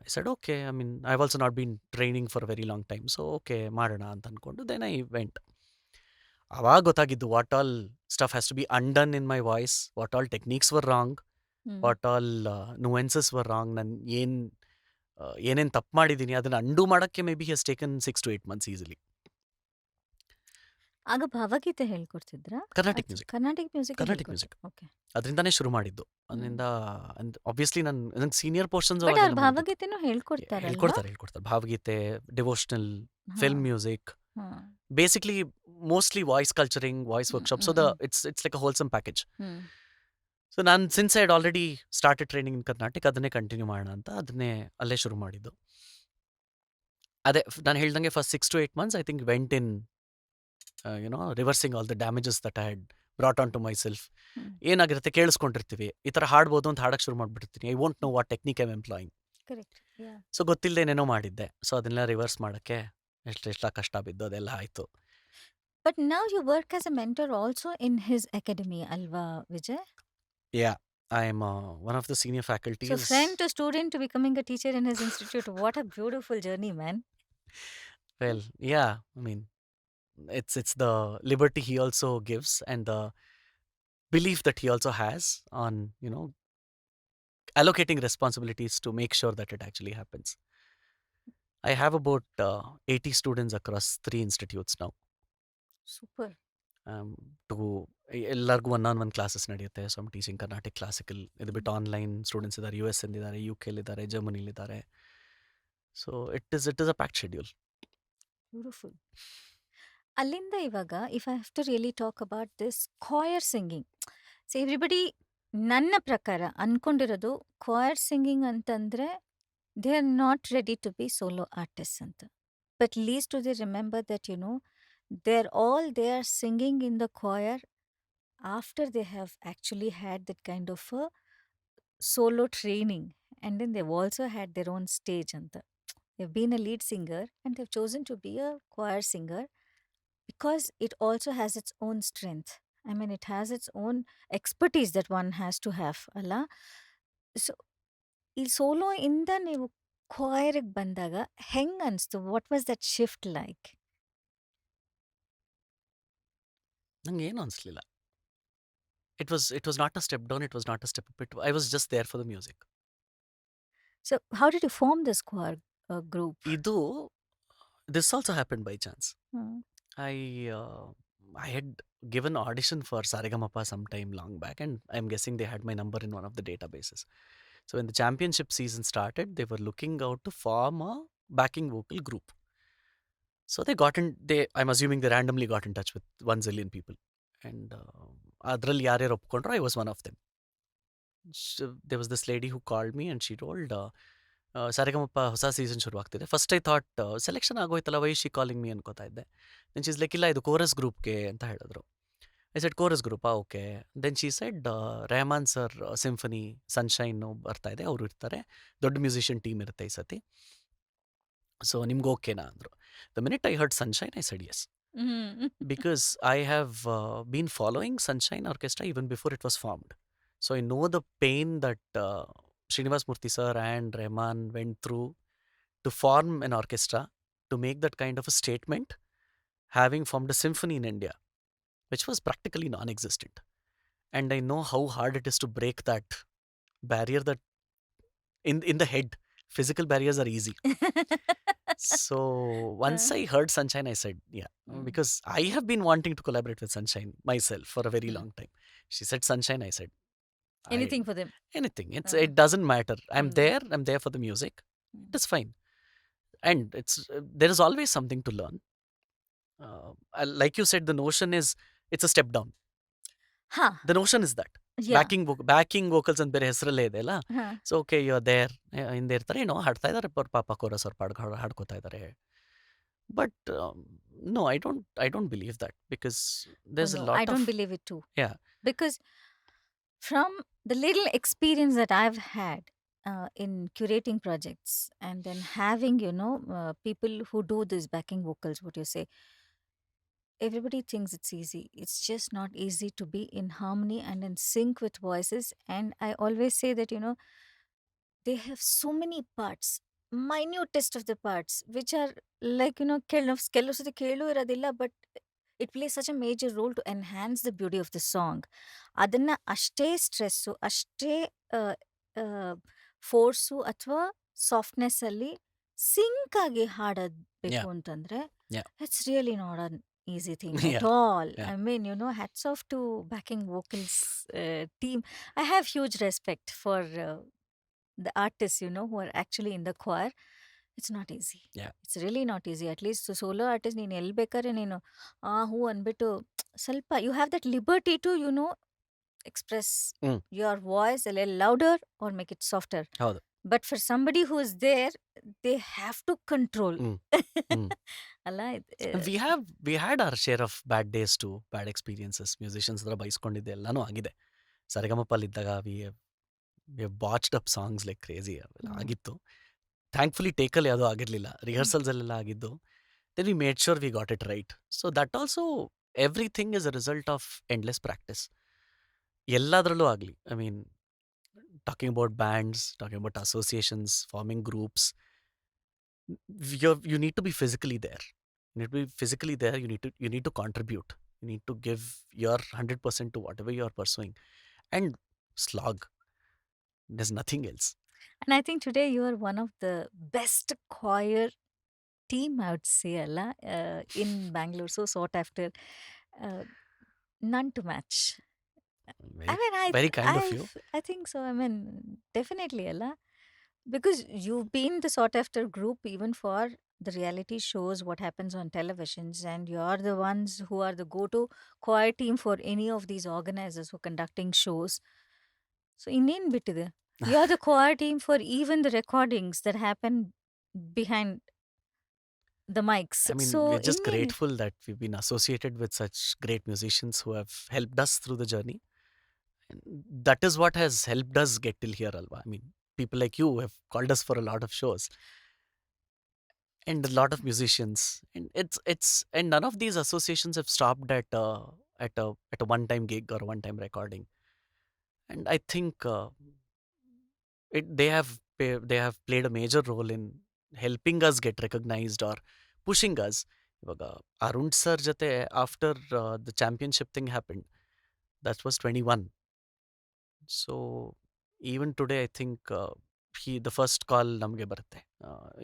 I said okay. I mean I have also not been training for very long time, so okay ಮಾಡೋಣ ಅಂತ ಅಂದ್ಕೊಂಡು then I went. ಆವಾಗ ಗೊತ್ತಾಗಿದ್ದು what all stuff has to be undone in my voice, what all techniques var wrong, what all nuances were wrong. ನಾನು ಏನೇನು ತಪ್ಪು ಮಾಡಿದ್ದೀನಿ ಅದನ್ನು ಅಂಡು ಮಾಡೋಕ್ಕೆ may be has taken 6 to 8 months easily. ಆಗ ಭಾವಗೀತೆ ಹೇಳ್ಕೊಡ್ತಿದ್ರಾ? Carnatic music. Carnatic music Carnatic music. Okay. ಅದರಿಂದಾನೇ ಶುರು ಮಾಡಿದ್ದು. ಅದರಿಂದ ಆಬ್ವಿಯಸ್ಲಿ ನಂಗೆ ಸೀನಿಯರ್ ಪೋರ್ಷನ್ಸ್ ಬಟ್ ಅವ್ರು ಭಾವಗೀತೆನೂ ಹೇಳ್ಕೊಡ್ತಾರಲ್ವಾ? ಹೇಳ್ಕೊಡ್ತಾರೆ. ಭಾವಗೀತೆ, devotional, film music, basically mostly voice culturing, voice workshop. So it's like a wholesome package. So ನಾನು since I had already started training in Karnataka, ಅದನ್ನೇ ಕಂಟಿನ್ಯೂ ಮಾಡೋಣ ಅಂತ ಅದನ್ನೇ ಅಲ್ಲೇ ಶುರು ಮಾಡಿದ್ದು. ಅದೇ ನಾನು ಹೇಳ್ದಂಗೆ first 6 to 8 months I think went in reversing all the damages that I had brought on to myself. ಏನಾಗಿರುತ್ತೆ, ಕೇಳಿಸ್ಕೊಂಡಿರ್ತೀವಿ, ಈ ಥರ ಹಾಡ್ಬೋದು ಅಂತ ಹಾಡಕ್ಕೆ ಶುರು ಮಾಡಿಬಿಡ್ತೀನಿ. I won't know what technique I am employing. So ಗೊತ್ತಿಲ್ಲದೆ ಏನೇನೋ ಮಾಡಿದ್ದೆ. ಸೊ ಅದನ್ನೆಲ್ಲ ರಿವರ್ಸ್ ಮಾಡೋಕ್ಕೆ ಎಷ್ಟೆಲ್ಲ ಕಷ್ಟ ಬಿದ್ದು ಅದೆಲ್ಲ ಆಯಿತು. But now you work as a mentor also in his academy ಅಲ್ವಾ Vijay? Yeah, I am one of the senior So faculties. friend to student to becoming a teacher in his institute. What a beautiful journey, man. Well, yeah, I mean, it's the liberty he also gives and the belief that he also has on, allocating responsibilities to make sure that it actually happens. I have about 80 students across 3 institutes now. Super. ಎಲ್ಲರಿಗೂ one classes ನಡೆಯುತ್ತೆ. So I'm teaching Carnatic classical. ಇದು ಬಿಟ್ಟು online students ಇದ್ದಾರೆ, US ಇದ್ದಾರೆ, UK ಇದ್ದಾರೆ, ಜರ್ಮನಿಲಿದ್ದಾರೆ. So it is a packed schedule. Beautiful. ಅಲ್ಲಿಂದ ಇವಾಗ if I have to really talk about this choir singing. So everybody ನನ್ನ ಪ್ರಕಾರ ಅನ್ಕೊಂಡಿರೋದು ಕಾಯರ್ ಸಿಂಗಿಂಗ್ ಅಂತಂದ್ರೆ they are not ready to be solo artist ಅಂತ. But least to they remember that they are singing in the choir after they have actually had that kind of a solo training, and then they've also had their own stage anta. They've been a lead singer and they've chosen to be a choir singer because it also has its own strength. I mean, it has its own expertise that one has to have ಅಲ್ಲ. So ಈ solo ಇಂದ ನೀವು choirಗೆ ಬಂದಾಗ ಹೆಂಗ್ ಅನಿಸ್ತು? What was that shift like? ನಂಗೆ ಏನು ಅನಿಸ್ಲಿಲ್ಲ. It was not a step down, it was not a step up. I was just there for the music. So how did you form this choir group? This also happened by chance. Hmm. I had given audition for Saregamapa sometime long back, and I'm guessing they had my number in one of the databases. So when the championship season started, they were looking out to form a backing vocal group. So I'm assuming they randomly got in touch with 1 zillion people. And adರಲ್ಲಿ ಯಾರ್ಯಾರು ಒಪ್ಕೊಂಡ್ರು, I was one of them. There was this lady who called me and she told, ಸಾರೆಗಮಪ್ಪ ಹೊಸ season ಶುರು ಆಗ್ತಿದೆ. First I thought selection ಆಗೋಯ್ತಲ್ಲ, why she calling me ಅನ್ಕೋತಾ ಇದ್ದೆ. Then she's like, ಇಲ್ಲ ಇದು chorus ಗ್ರೂಪ್ಗೆ ಅಂತ ಹೇಳಿದ್ರು. I said, chorus group, okay. Then she said, Rahman sir symphony sunshine ಬರ್ತಾ ಇದೆ, ಅವರು ಇರ್ತಾರೆ, ದೊಡ್ಡ ಮ್ಯೂಸಿಷಿಯನ್ ಟೀಮ್ ಇರುತ್ತೆ ಈ ಸತಿ, ಸೊ ನಿಮ್ಗೆ ಓಕೆನಾ ಅಂದರು. The minute I heard sunshine I said yes, Mm. because I have been following Sunshine Orchestra even before it was formed. So I know the pain that Srinivas Murthy sir and Rahman went through to form an orchestra, to make that kind of a statement, having formed a symphony in India, which was practically non existent. And I know how hard it is to break that barrier that in the head. Physical barriers are easy. So once I heard Sunshine, I said, yeah, Mm. because I have been wanting to collaborate with Sunshine myself for a very Mm. long time. She said Sunshine, I said, Anything for them. anything. Uh, It doesn't matter. I'm mm. there for the music. Mm. It is fine. And there is always something to learn. Like you said, the notion is it's a step down. Huh. The notion is that Yeah. Backing vocals ಅಂತ ಬೇರೆ ಹೆಸರಲ್ಲೇ ಇದೆ ಅಲ್ಲ. Huh. So okay, you are there, ಹಿಂದೆ ಇರ್ತಾರೆ, ಏನೋ ಹಾಡ್ತಾ ಇದ್ದಾರೆ, ಪಾಪ ಕೋರಸ್ ಅವ್ರು ಹಾಡ್ಕೋತಾ ಇದ್ದಾರೆ. But no, I don't believe that, because there's Oh a no, lot I of don't believe it too. Yeah. Because from the little experience that I've had in curating projects and then having, people who do this backing vocals, what you say, everybody thinks it's easy. It's just not easy to be in harmony and in sync with voices. And I always say that, they have so many parts, minutest of the parts, which are like, ಕೆಲವು ಕೇಳು ಇರೋದಿಲ್ಲ, but it plays such a major role to enhance the beauty of the song. ಅದನ್ನ ಅಷ್ಟೇ stress, ಅಷ್ಟೇ force ಅಥವಾ softness ಅಲ್ಲಿ sync ಆಗಿ ಹಾಡಬೇಕು Yeah. ಅಂತಂದ್ರೆ Yeah. It's really not an easy thing at Yeah. all. Yeah. I mean, hats off to backing vocals team. I have huge respect for the artists, who are actually in the choir. It's not easy. Yeah. It's really not easy. At least solo artist, ನೀನು ಎಲ್ಲಿ ಬೇಕಾದ್ರೆ ನೀನು ಹೂ ಅಂದ್ಬಿಟ್ಟು ಸ್ವಲ್ಪ you have that liberty to, express Mm. your voice a little louder or make it softer. ಹೌದು. But for somebody who is there, they have to control. Mm. Mm. ಅಲ್ಲ We had our share of bad days too, bad experiences. Musicians ಹತ್ರ ಬೈಸ್ಕೊಂಡಿದ್ದೆ ಎಲ್ಲನೂ ಆಗಿದೆ. ಸರಿಗಮಪಲ್ಲಿದ್ದಾಗ we botched up songs like crazy ಅವೆಲ್ಲ ಆಗಿತ್ತು. Thankfully ಟೇಕಲ್ಲಿ ಯಾವುದೂ ಆಗಿರಲಿಲ್ಲ, ರಿಹರ್ಸಲ್ಸಲ್ಲೆಲ್ಲ ಆಗಿದ್ದು. Then we made sure we got it right. So that also, everything is a result of endless practice. ಎಲ್ಲದರಲ್ಲೂ ಆಗಲಿ, I mean, talking about bands, talking about associations, forming groups, you need to be physically there. You need to be physically there. You need to contribute. You need to give your 100% to whatever you are pursuing, and slog. There's nothing else. And I think today you are one of the best choir team, I would say, alla, in Bangalore. So sought after, uh, none to match. I Very, mean, very kind of you. I think so. I mean, definitely, alla, because you've been the sought after group even for the reality shows, what happens on televisions, and you're the ones who are the go-to choir team for any of these organizers who are conducting shows. So, ಇನ್ನೇನ್ ಬಿಟ್ಟಿದೆ? You're the choir team for even the recordings that happen behind the mics. I mean, So, we're just ಇನ್ನೇನ್? grateful that we've been associated with such great musicians who have helped us through the journey. And that is what has helped us get till here, Alva. I mean, people like you have called us for a lot of shows, and a lot of musicians, and and none of these associations have stopped at a one-time gig or a one-time recording. And I think they have played a major role in helping us get recognized or pushing us. ಇವಾಗ Arun sir ಜೊತೆ after the championship thing happened, that was 21. So even today I think the first call ನಮಗೆ ಬರುತ್ತೆ,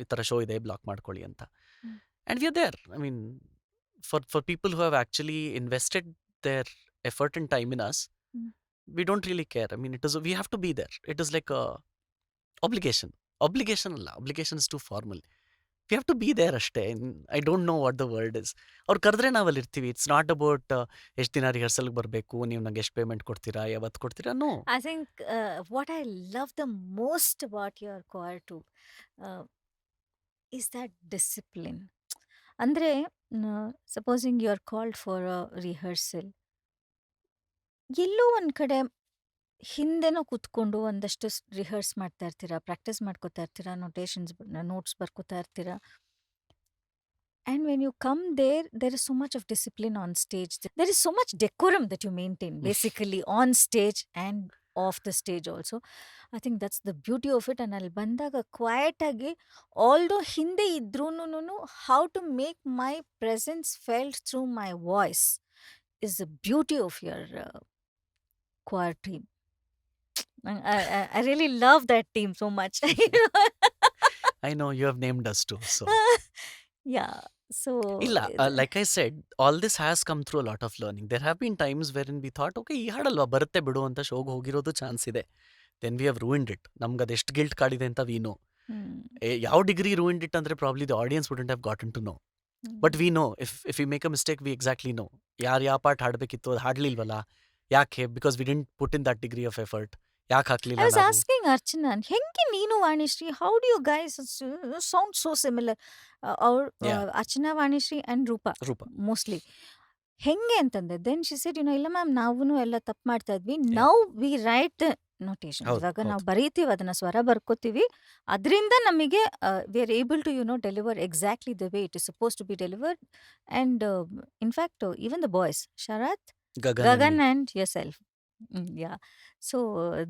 ಈ ಥರ show ಇದೆ, block ಮಾಡ್ಕೊಳ್ಳಿ ಅಂತ. Mm. And we are there. I mean, for people who have actually invested their effort and time in us, Mm. we don't really care. I mean, we have to be there. It is like a obligation. Obligation ಅಲ್ಲ, obligation is too formal. We have to be there ಅಷ್ಟೇ. I don't know what the word is. ಅವ್ರು ಕರೆದ್ರೆ ನಾವಲ್ಲಿ ಇರ್ತೀವಿ. It's not about ಎಷ್ಟು ದಿನ ರಿಹರ್ಸಲ್ಗೆ ಬರಬೇಕು, ನೀವು ನಂಗೆ ಎಷ್ಟು ಪೇಮೆಂಟ್ ಕೊಡ್ತೀರಾ, ಯಾವತ್ತು ಕೊಡ್ತೀರಾ. No. I think what I love the most about your choir troupe is that discipline. Andre, supposing you're called for a rehearsal, ಎಲ್ಲೋ ಒಂದ್ ಕಡೆ ಹಿಂದೆನೋ ಕೂತ್ಕೊಂಡು ಒಂದಷ್ಟು ರಿಹರ್ಸ್ ಮಾಡ್ತಾ ಇರ್ತೀರಾ, ಪ್ರಾಕ್ಟೀಸ್ ಮಾಡ್ಕೊತಾ ಇರ್ತೀರಾ, ನೋಟ್ಸ್ ಬರ್ಕೋತಾ ಇರ್ತೀರಾ. And when you come there, there is so much of discipline on stage. There is so much decorum that you maintain, basically, on stage and off the stage also. I think that's the beauty of it. And ಅಲ್ಲಿ ಬಂದಾಗ quite ಆಗಿ, although ಹಿಂದೆ ಇದ್ರೂನು how to make my presence felt through my voice is the beauty of your choir team. I really love that team so much. I know you have named us too, so. Yeah. So ಇಲ್ಲ, like I said, all this has come through a lot of learning. There have been times wherein we thought, okay, ಈ ಹಾಡಲ್ವಾ ಬರುತ್ತೆ ಬಿಡು ಅಂತ ಶೋಗೆ ಹೋಗಿರೋದು chance ಇದೆ. Then we have ruined it. ನಮ್ಗೆ ಅದೆಷ್ಟು guilt ಕಾಡಿದೆ ಅಂತ we know. ಯಾವ ಡಿಗ್ರಿ ruined it ಅಂದ್ರೆ probably the audience wouldn't have gotten to know. But we know, if we make a mistake, we exactly know. ಯಾರು ಯಾವ part ಹಾಡಬೇಕಿತ್ತು ಅದು ಹಾಡ್ಲಿಲ್ವಲ್ಲ, ಯಾಕೆ? Because we didn't put in that degree of effort. ಯಾಕೆ I ಹಾಕ್ಲಿಲ್ಲ was ನಾವು? asking Archana, ಹೆಂಗೆ ನೀನು Vanishree, how do you guys sound so similar? Yeah. Archana, Vanishree and Rupa ರೂಪ. mostly. ಹೆಂಗೆ ಅಂತಂದೆ, ದೆನ್ ಶಿ ಸೆಡ್, ಇಲ್ಲ ಮ್ಯಾಮ್, ನಾವು ಎಲ್ಲ ತಪ್ಪು ಮಾಡ್ತಾ ಇದ್ವಿ. Yeah. Now we right the notation. ಹೌದು, ಇವಾಗ ನಾವು ಹೌದು. ಬರೀತೀವಿ, ಅದನ್ನ ಸ್ವರ ಬರ್ಕೋತೀವಿ, ಅದರಿಂದ ನಮಗೆ we are able to deliver exactly the way it is suppose to be delivered. And in fact even the boys, Sharath, Gagan Gagan and me. and yourself. Yeah. So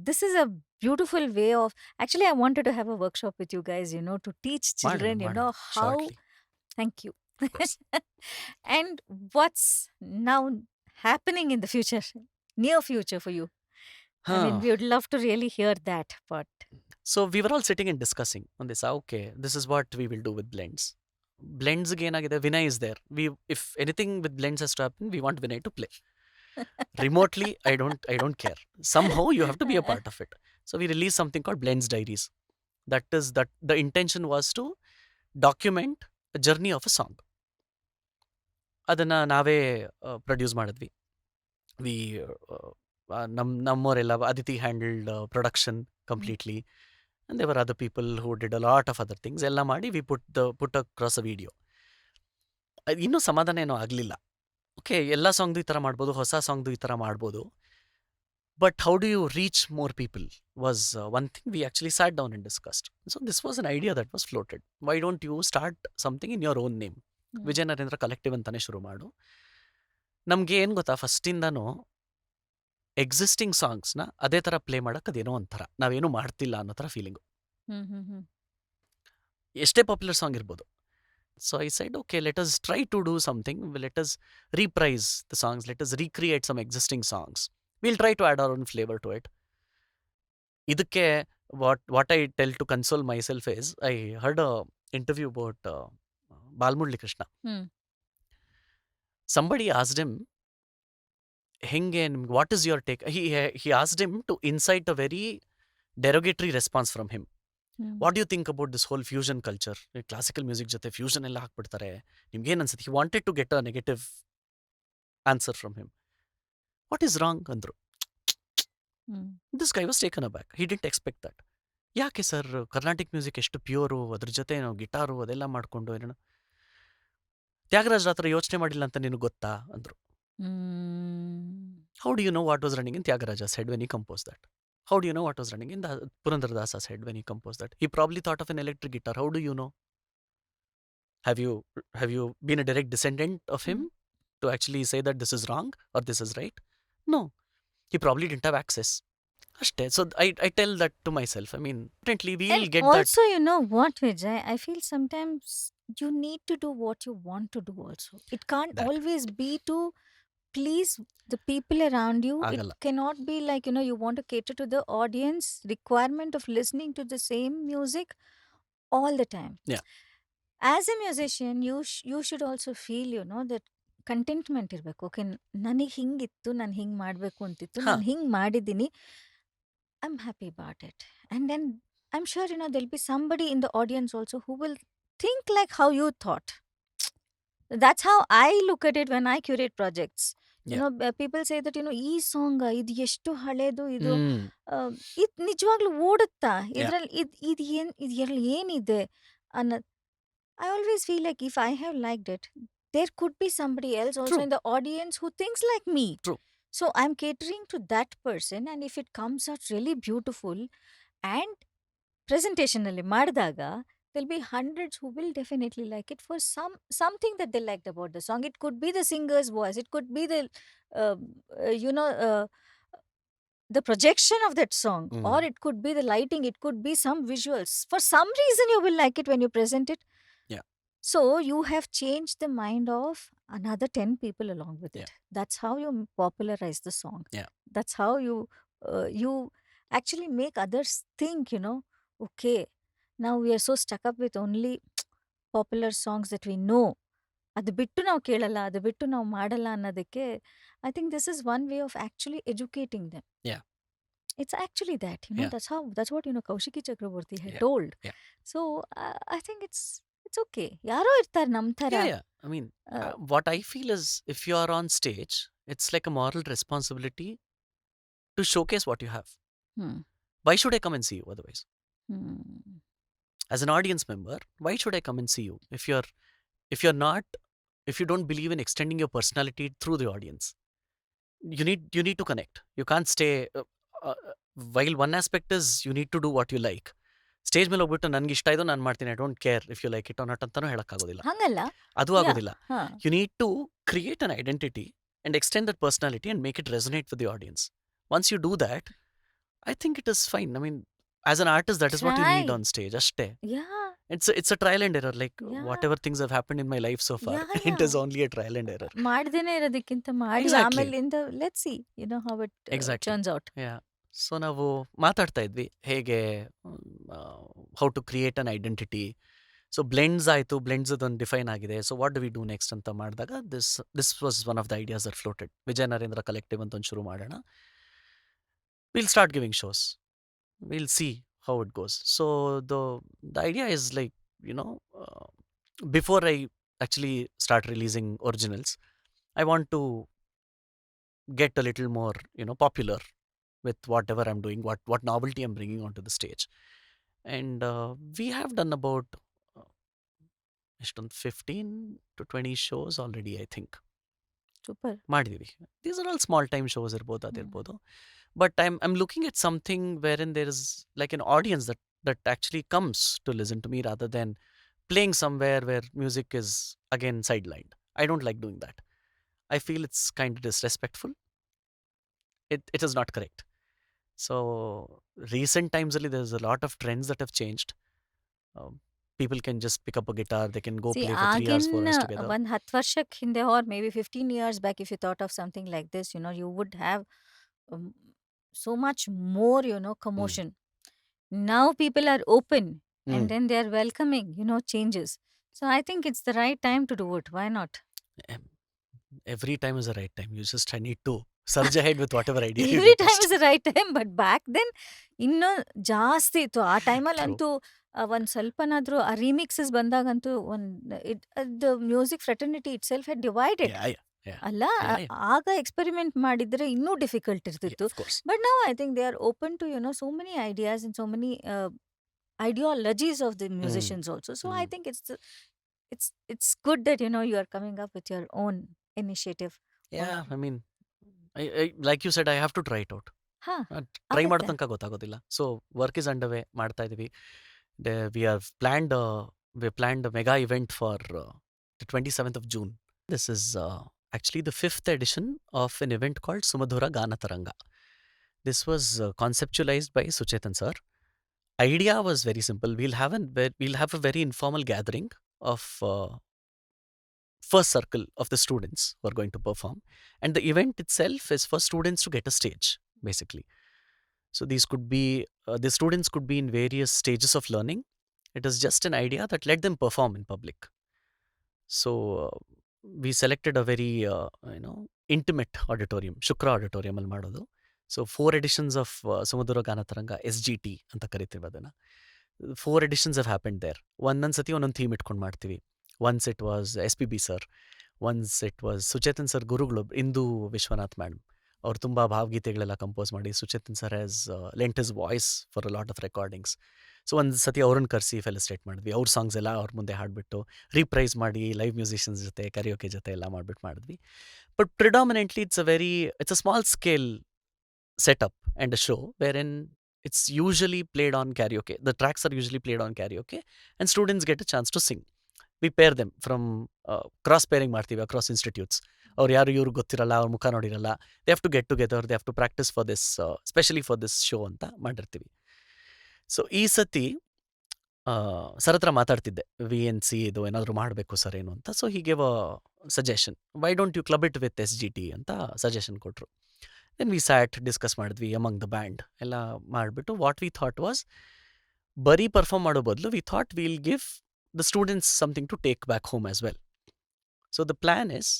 this is a beautiful way of. Actually, I wanted to have a workshop with you guys, to teach ಮಾಡೋಣ children, ಮಾಡೋಣ how. Shortly. Thank you. Of course. And what's now happening in the future, near future for you? I mean, Huh. we would love to really hear that part. So we were all sitting and discussing on this. Okay, this is what we will do with blends. Blends ಗೆ ಏನಾಗಿದೆ, Vinay is there. If anything with blends has to happen, we want Vinay to play. Remotely, I don't care. Somehow you have to be a part of it. So we released something called Blends Diaries. That the intention was to document a journey of a song. ಅದನ್ನ ನಾವೇ produce ಮಾಡಿದ್ವಿ. We ನಮ್ಮವರೆಲ್ಲ, Aditi handled production completely, and there were other people who did a lot of other things. ಎಲ್ಲ ಮಾಡಿ we put across a video. ಇನ್ನೂ ಸಮಾಧಾನ ಏನೋ ಆಗಲಿಲ್ಲ. ಓಕೆ, ಎಲ್ಲ ಸಾಂಗ್ದು ಈ ಥರ ಮಾಡ್ಬೋದು, ಹೊಸ ಸಾಂಗ್ದು ಈ ಥರ ಮಾಡ್ಬೋದು, but how do you reach more people was one thing we actually sat down and discussed. So this was an idea that was floated. Why don't you start something in your own name? Vijaya Narendra collective ಅಂತಾನೆ ಶುರು ಮಾಡು. ನಮಗೆ ಏನು ಗೊತ್ತಾ, ಫಸ್ಟಿಂದನೂ existing ಸಾಂಗ್ಸ್ನ ಅದೇ ಥರ play ಮಾಡೋಕೆ ಅದೇನೋ ಒಂಥರ ನಾವೇನು ಮಾಡ್ತಿಲ್ಲ ಅನ್ನೋ ಥರ ಫೀಲಿಂಗು, ಎಷ್ಟೇ ಪಾಪ್ಯುಲರ್ ಸಾಂಗ್ ಇರ್ಬೋದು. So I said, okay, let us try to do something. Let us reprise the songs. Let us recreate some existing songs. We'll try to add our own flavor to it. Idakke what I tell to console myself is, I heard a interview about Balmudli Krishna. Somebody asked him, "Henge, what is your take?" He asked him to incite a very derogatory response from him. What you think about this whole fusion culture? Classical music ಜೊತೆ fusion ಎಲ್ಲ ಹಾಕ್ಬಿಡ್ತಾರೆ, ನಿಮ್ಗೇನು ಅನ್ಸುತ್ತೆ? He wanted to get a negative answer from him. What is wrong ಅಂದರು. This guy was taken aback. He didn't expect that. ಯಾಕೆ sir, Carnatic music ಎಷ್ಟು pure, ಅದ್ರ ಜೊತೆ ನಾವು ಗಿಟಾರು ಅದೆಲ್ಲ ಮಾಡಿಕೊಂಡು ಏನೋ. ತ್ಯಾಗರಾಜ್ ಹತ್ರ ಯೋಚನೆ ಮಾಡಿಲ್ಲ ಅಂತ ನಿನಗೆ ಗೊತ್ತಾ ಅಂದರು. How do you know what was running in Tyagaraja's head when he compose that? How do you know what was running in the Purandaradasa's head when he composed that? He probably thought of an electric guitar. How do you know? Have you been a direct descendant of him to actually say that this is wrong or this is right? No. He probably didn't have access. Ashte. So I tell that to myself. I mean, definitely we'll And get that. also, you know what, Vijay? I feel sometimes you need to do what you want to do also. It can't That. always be to please the people around you. Agala. It cannot be like, you want to cater to the audience requirement of listening to the same music all the time. Yeah. As a musician, you should also feel, that contentment ಇರಬೇಕು. Okay, ನನಗೆ ಹಿಂಗಿತ್ತು, ನಾನು ಹಿಂಗೆ ಮಾಡಬೇಕು ಅಂತಿತ್ತು, ಹಾ. ನಾನು ಹಿಂಗೆ ಮಾಡಿದ್ದೀನಿ, I'm happy about it. And then I'm sure, there'll be somebody in the audience also who will think like how you thought. That's how I look at it when I curate projects. Yeah. People say that, ಈ song ಇದು ಎಷ್ಟು ಹಳೇದು, ಇದು Hmm. ಇದು ನಿಜವಾಗ್ಲೂ ಓಡುತ್ತಾ, Yeah. ಇದ್ರಲ್ಲಿ ಇದ್ರಲ್ಲಿ ಏನಿದೆ ಅನ್ನೋದು. I always feel like if I have liked it, there could be somebody else also True. in the audience who thinks like me. True. So I'm catering to that person, and if it comes out really beautiful and presentationally ಮಾಡಿದಾಗ there'll be hundreds who will definitely like it for something that they liked about the song. It could be the singer's voice, it could be the uh, you know the projection of that song, or Mm. it could be the lighting, it could be some visuals. For some reason you will like it when you present it. Yeah. So you have changed the mind of another 10 people along with Yeah. it. That's how you popularize the song. Yeah. That's how you actually make others think, okay, now we are so stuck up with only popular songs that we know. ಅದು ಬಿಟ್ಟು ನಾವು ಕೇಳಲ್ಲ, ಅದು ಬಿಟ್ಟು ನಾವು ಮಾಡಲ್ಲ ಅನ್ನೋದಕ್ಕೆ I think this is one way of actually educating them. Yeah. It's actually that, Yeah. that's what Kaushiki Chakraborty had Yeah. told. Yeah. So I think it's okay. ಯಾರೋ ಇರ್ತಾರೆ ನಮ್ ಥರ. Yeah. Yeah. I mean, what I feel is if you are on stage, it's like a moral responsibility to showcase what you have. Hmm. Why should I come and see you otherwise? Hmm. As an audience member, why should I come and see you if you don't believe in extending your personality through the audience? You need to connect. You can't stay uh, while one aspect is you need to do what you like. Stage ಮೇಲೆ ಹೋಗ್ಬಿಟ್ಟು ನನ್ಗೆ ಇಷ್ಟ ಇದು ನಾನು ಮಾಡ್ತೀನಿ, I don't care if you like it or not ಅಂತಾನೂ ಹೇಳಕ್ಕಾಗೋದಿಲ್ಲ. ಹಂಗಲ್ಲ. ಅದು Yeah. ಆಗೋದಿಲ್ಲ. Huh. You need to create an identity and extend that personality and make it resonate with the audience. Once you do that, I think it is fine. I mean, as an artist, that is what you need Try. on stage. Ashte. Yeah. It's a trial and error. Like Yeah. whatever things have happened in my life so far, Yeah, it yeah. is only a trial and error. ಮಾಡ್ದೇನೆ ಇರೋದಕ್ಕಿಂತ ಮಾಡಿ Exactly. ಆಮೇಲಿಂದ let's see how it Exactly. turns out. Yeah. So ನಾವು ಮಾತಾಡ್ತಾ ಇದ್ವಿ ಹೇಗೆ how to create an identity. So blends ಆಯಿತು, blends ಅದೊಂದು define ಆಗಿದೆ. So what do we do next ಅಂತ ಮಾಡಿದಾಗ this was one of the ideas that floated. Vijaya Narendra collective ಅಂತ ಒಂದು ಶುರು ಮಾಡೋಣ. Will start giving shows, will see how it goes. So the idea is like before I actually start releasing originals, I want to get a little more, popular with whatever I'm doing, what novelty I'm bringing onto the stage. And we have done about 15 to 20 shows already, I think. Super. ಮಾಡಿದೀವಿ. These are all small time shows ಇರ್ಬೋದು, ಅದಿರ್ಬೋದು. But I'm looking at something wherein there is like an audience that actually comes to listen to me rather than playing somewhere where music is again sidelined. I don't like doing that. I feel it's kind of disrespectful. It is not correct. So recent times only there's a lot of trends that have changed. People can just pick up a guitar, they can go See, play for 3 hours, 4 hours ಆಗಿನ together. ಒಂದು 10 ವರ್ಷಕ್ಕೆ ಹಿಂದೆ or maybe 15 years back, if you thought of something like this, you would have um, so much more, commotion. Now people are open and Mm. then they are welcoming, changes. So I think it's the right time to do it. Why not? Every time is the right time. You just need to surge ahead with whatever idea you Every get time first. is the right time, but back then ಇನ್ನೂ ಜಾಸ್ತಿ ಇತ್ತು. ಆ ಟೈಮಲ್ಲಿ True. ಅಂತೂ ಒಂದು ಸ್ವಲ್ಪನಾದ್ರೂ ಆ ರಿಮಿಕ್ಸಸ್ ಬಂದಾಗಂತೂ the music fraternity it self had divided. Yeah. ಅಲ್ಲ, Yeah. ಆಗ ಎಕ್ಸ್ಪೆರಿಮೆಂಟ್ ಮಾಡಿದ್ರೆ ಇನ್ನೂ ಡಿಫಿಕಲ್ಟ್ Yeah, ಇರ್ತಿತ್ತು. of course. But now I think they are open to, so many ideas and so many ideologies of the musicians also. So I think it's good that, you are coming up with your own initiative. Yeah, I mean, I like you said, I have to try it out. ಹಾ, try ಮಾಡೋ ಆಗತ್ತೆ. ತನಕ ಗೊತ್ತಾಗೋದಿಲ್ಲ. So work is under way, ಮಾಡ್ತಾ ಇದೀವಿ. We have planned a mega event for the 27th of June. This is actually the 5th edition of an event called Sumadhura Gana Taranga. This was conceptualized by Suchetan sir. Idea was very simple. We'll have a very informal gathering of first circle of the students who are going to perform, and the event itself is for students to get a stage, basically. So these could be the students could be in various stages of learning. It is just an idea that let them perform in public. So we selected a very intimate auditorium, Shukra Auditorium al madodu. So 4 editions of Sumadhura Gana Taranga, SGT anta ಕರಿತೀವಿ ಅದನ್ನ. 4 editions have happened there. ಒಂದೊಂದು ಸತಿ ಒಂದೊಂದು theme ಇಟ್ಕೊಂಡು ಮಾಡ್ತೀವಿ. Once it was SPB sir, once it was Suchetan sir ಗುರುಗಳು, ಇಂದು Vishwanath madam, ಅವ್ರು ತುಂಬ ಭಾವಗೀತೆಗಳೆಲ್ಲ ಕಂಪೋಸ್ ಮಾಡಿ Suchetan sir has lent his voice for a lot of recordings. So ಒಂದು ಸತಿ ಅವ್ರನ್ನ ಕರೆಸಿ ಫೆಲಿಸ್ಟ್ರೇಟ್ ಮಾಡಿದ್ವಿ. ಅವ್ರ ಸಾಂಗ್ಸ್ ಎಲ್ಲ ಅವ್ರ ಮುಂದೆ ಹಾಡ್ಬಿಟ್ಟು ರೀಪ್ರೈಸ್ ಮಾಡಿ ಲೈವ್ ಮ್ಯೂಸಿಷಿಯನ್ಸ್ ಜೊತೆ ಕರಿಯೋಕೆ ಜೊತೆ ಎಲ್ಲ ಮಾಡ್ಬಿಟ್ಟು ಮಾಡಿದ್ವಿ. But predominantly it's a small scale setup and a show wherein it's usually played on karaoke. The tracks are usually played on karaoke and students get a chance to sing. We pair them from cross pairing ಮಾಡ್ತೀವಿ across institutes. ಅವ್ರು ಯಾರು ಇವ್ರಿಗೆ ಗೊತ್ತಿರಲ್ಲ, ಅವ್ರ ಮುಖ ನೋಡಿರಲ್ಲ. They have to get together, they have to practice for this, especially for this show ಅಂತ ಮಾಡಿರ್ತೀವಿ. So ಈ ಸತಿ ಸರ್ ಹತ್ರ ಮಾತಾಡ್ತಿದ್ದೆ, VNC ಇದು ಏನಾದರೂ ಮಾಡಬೇಕು ಸರ್ ಏನು ಅಂತ. ಸೊ ಹೀಗೆ suggestion, why don't you club it with SGT ಅಂತ ಸಜೆಷನ್ ಕೊಟ್ಟರು. ದೆನ್ ವಿ ಸ್ಯಾಟ್ ಡಿಸ್ಕಸ್ ಮಾಡಿದ್ವಿ ಅಮಂಗ್ ದ ಬ್ಯಾಂಡ್ ಎಲ್ಲ ಮಾಡಿಬಿಟ್ಟು ವಾಟ್ ವಿ ಥಾಟ್ ವಾಸ್, ಬರೀ ಪರ್ಫಾರ್ಮ್ ಮಾಡೋ ಬದಲು we thought will give the students something to take back home as well. So the plan is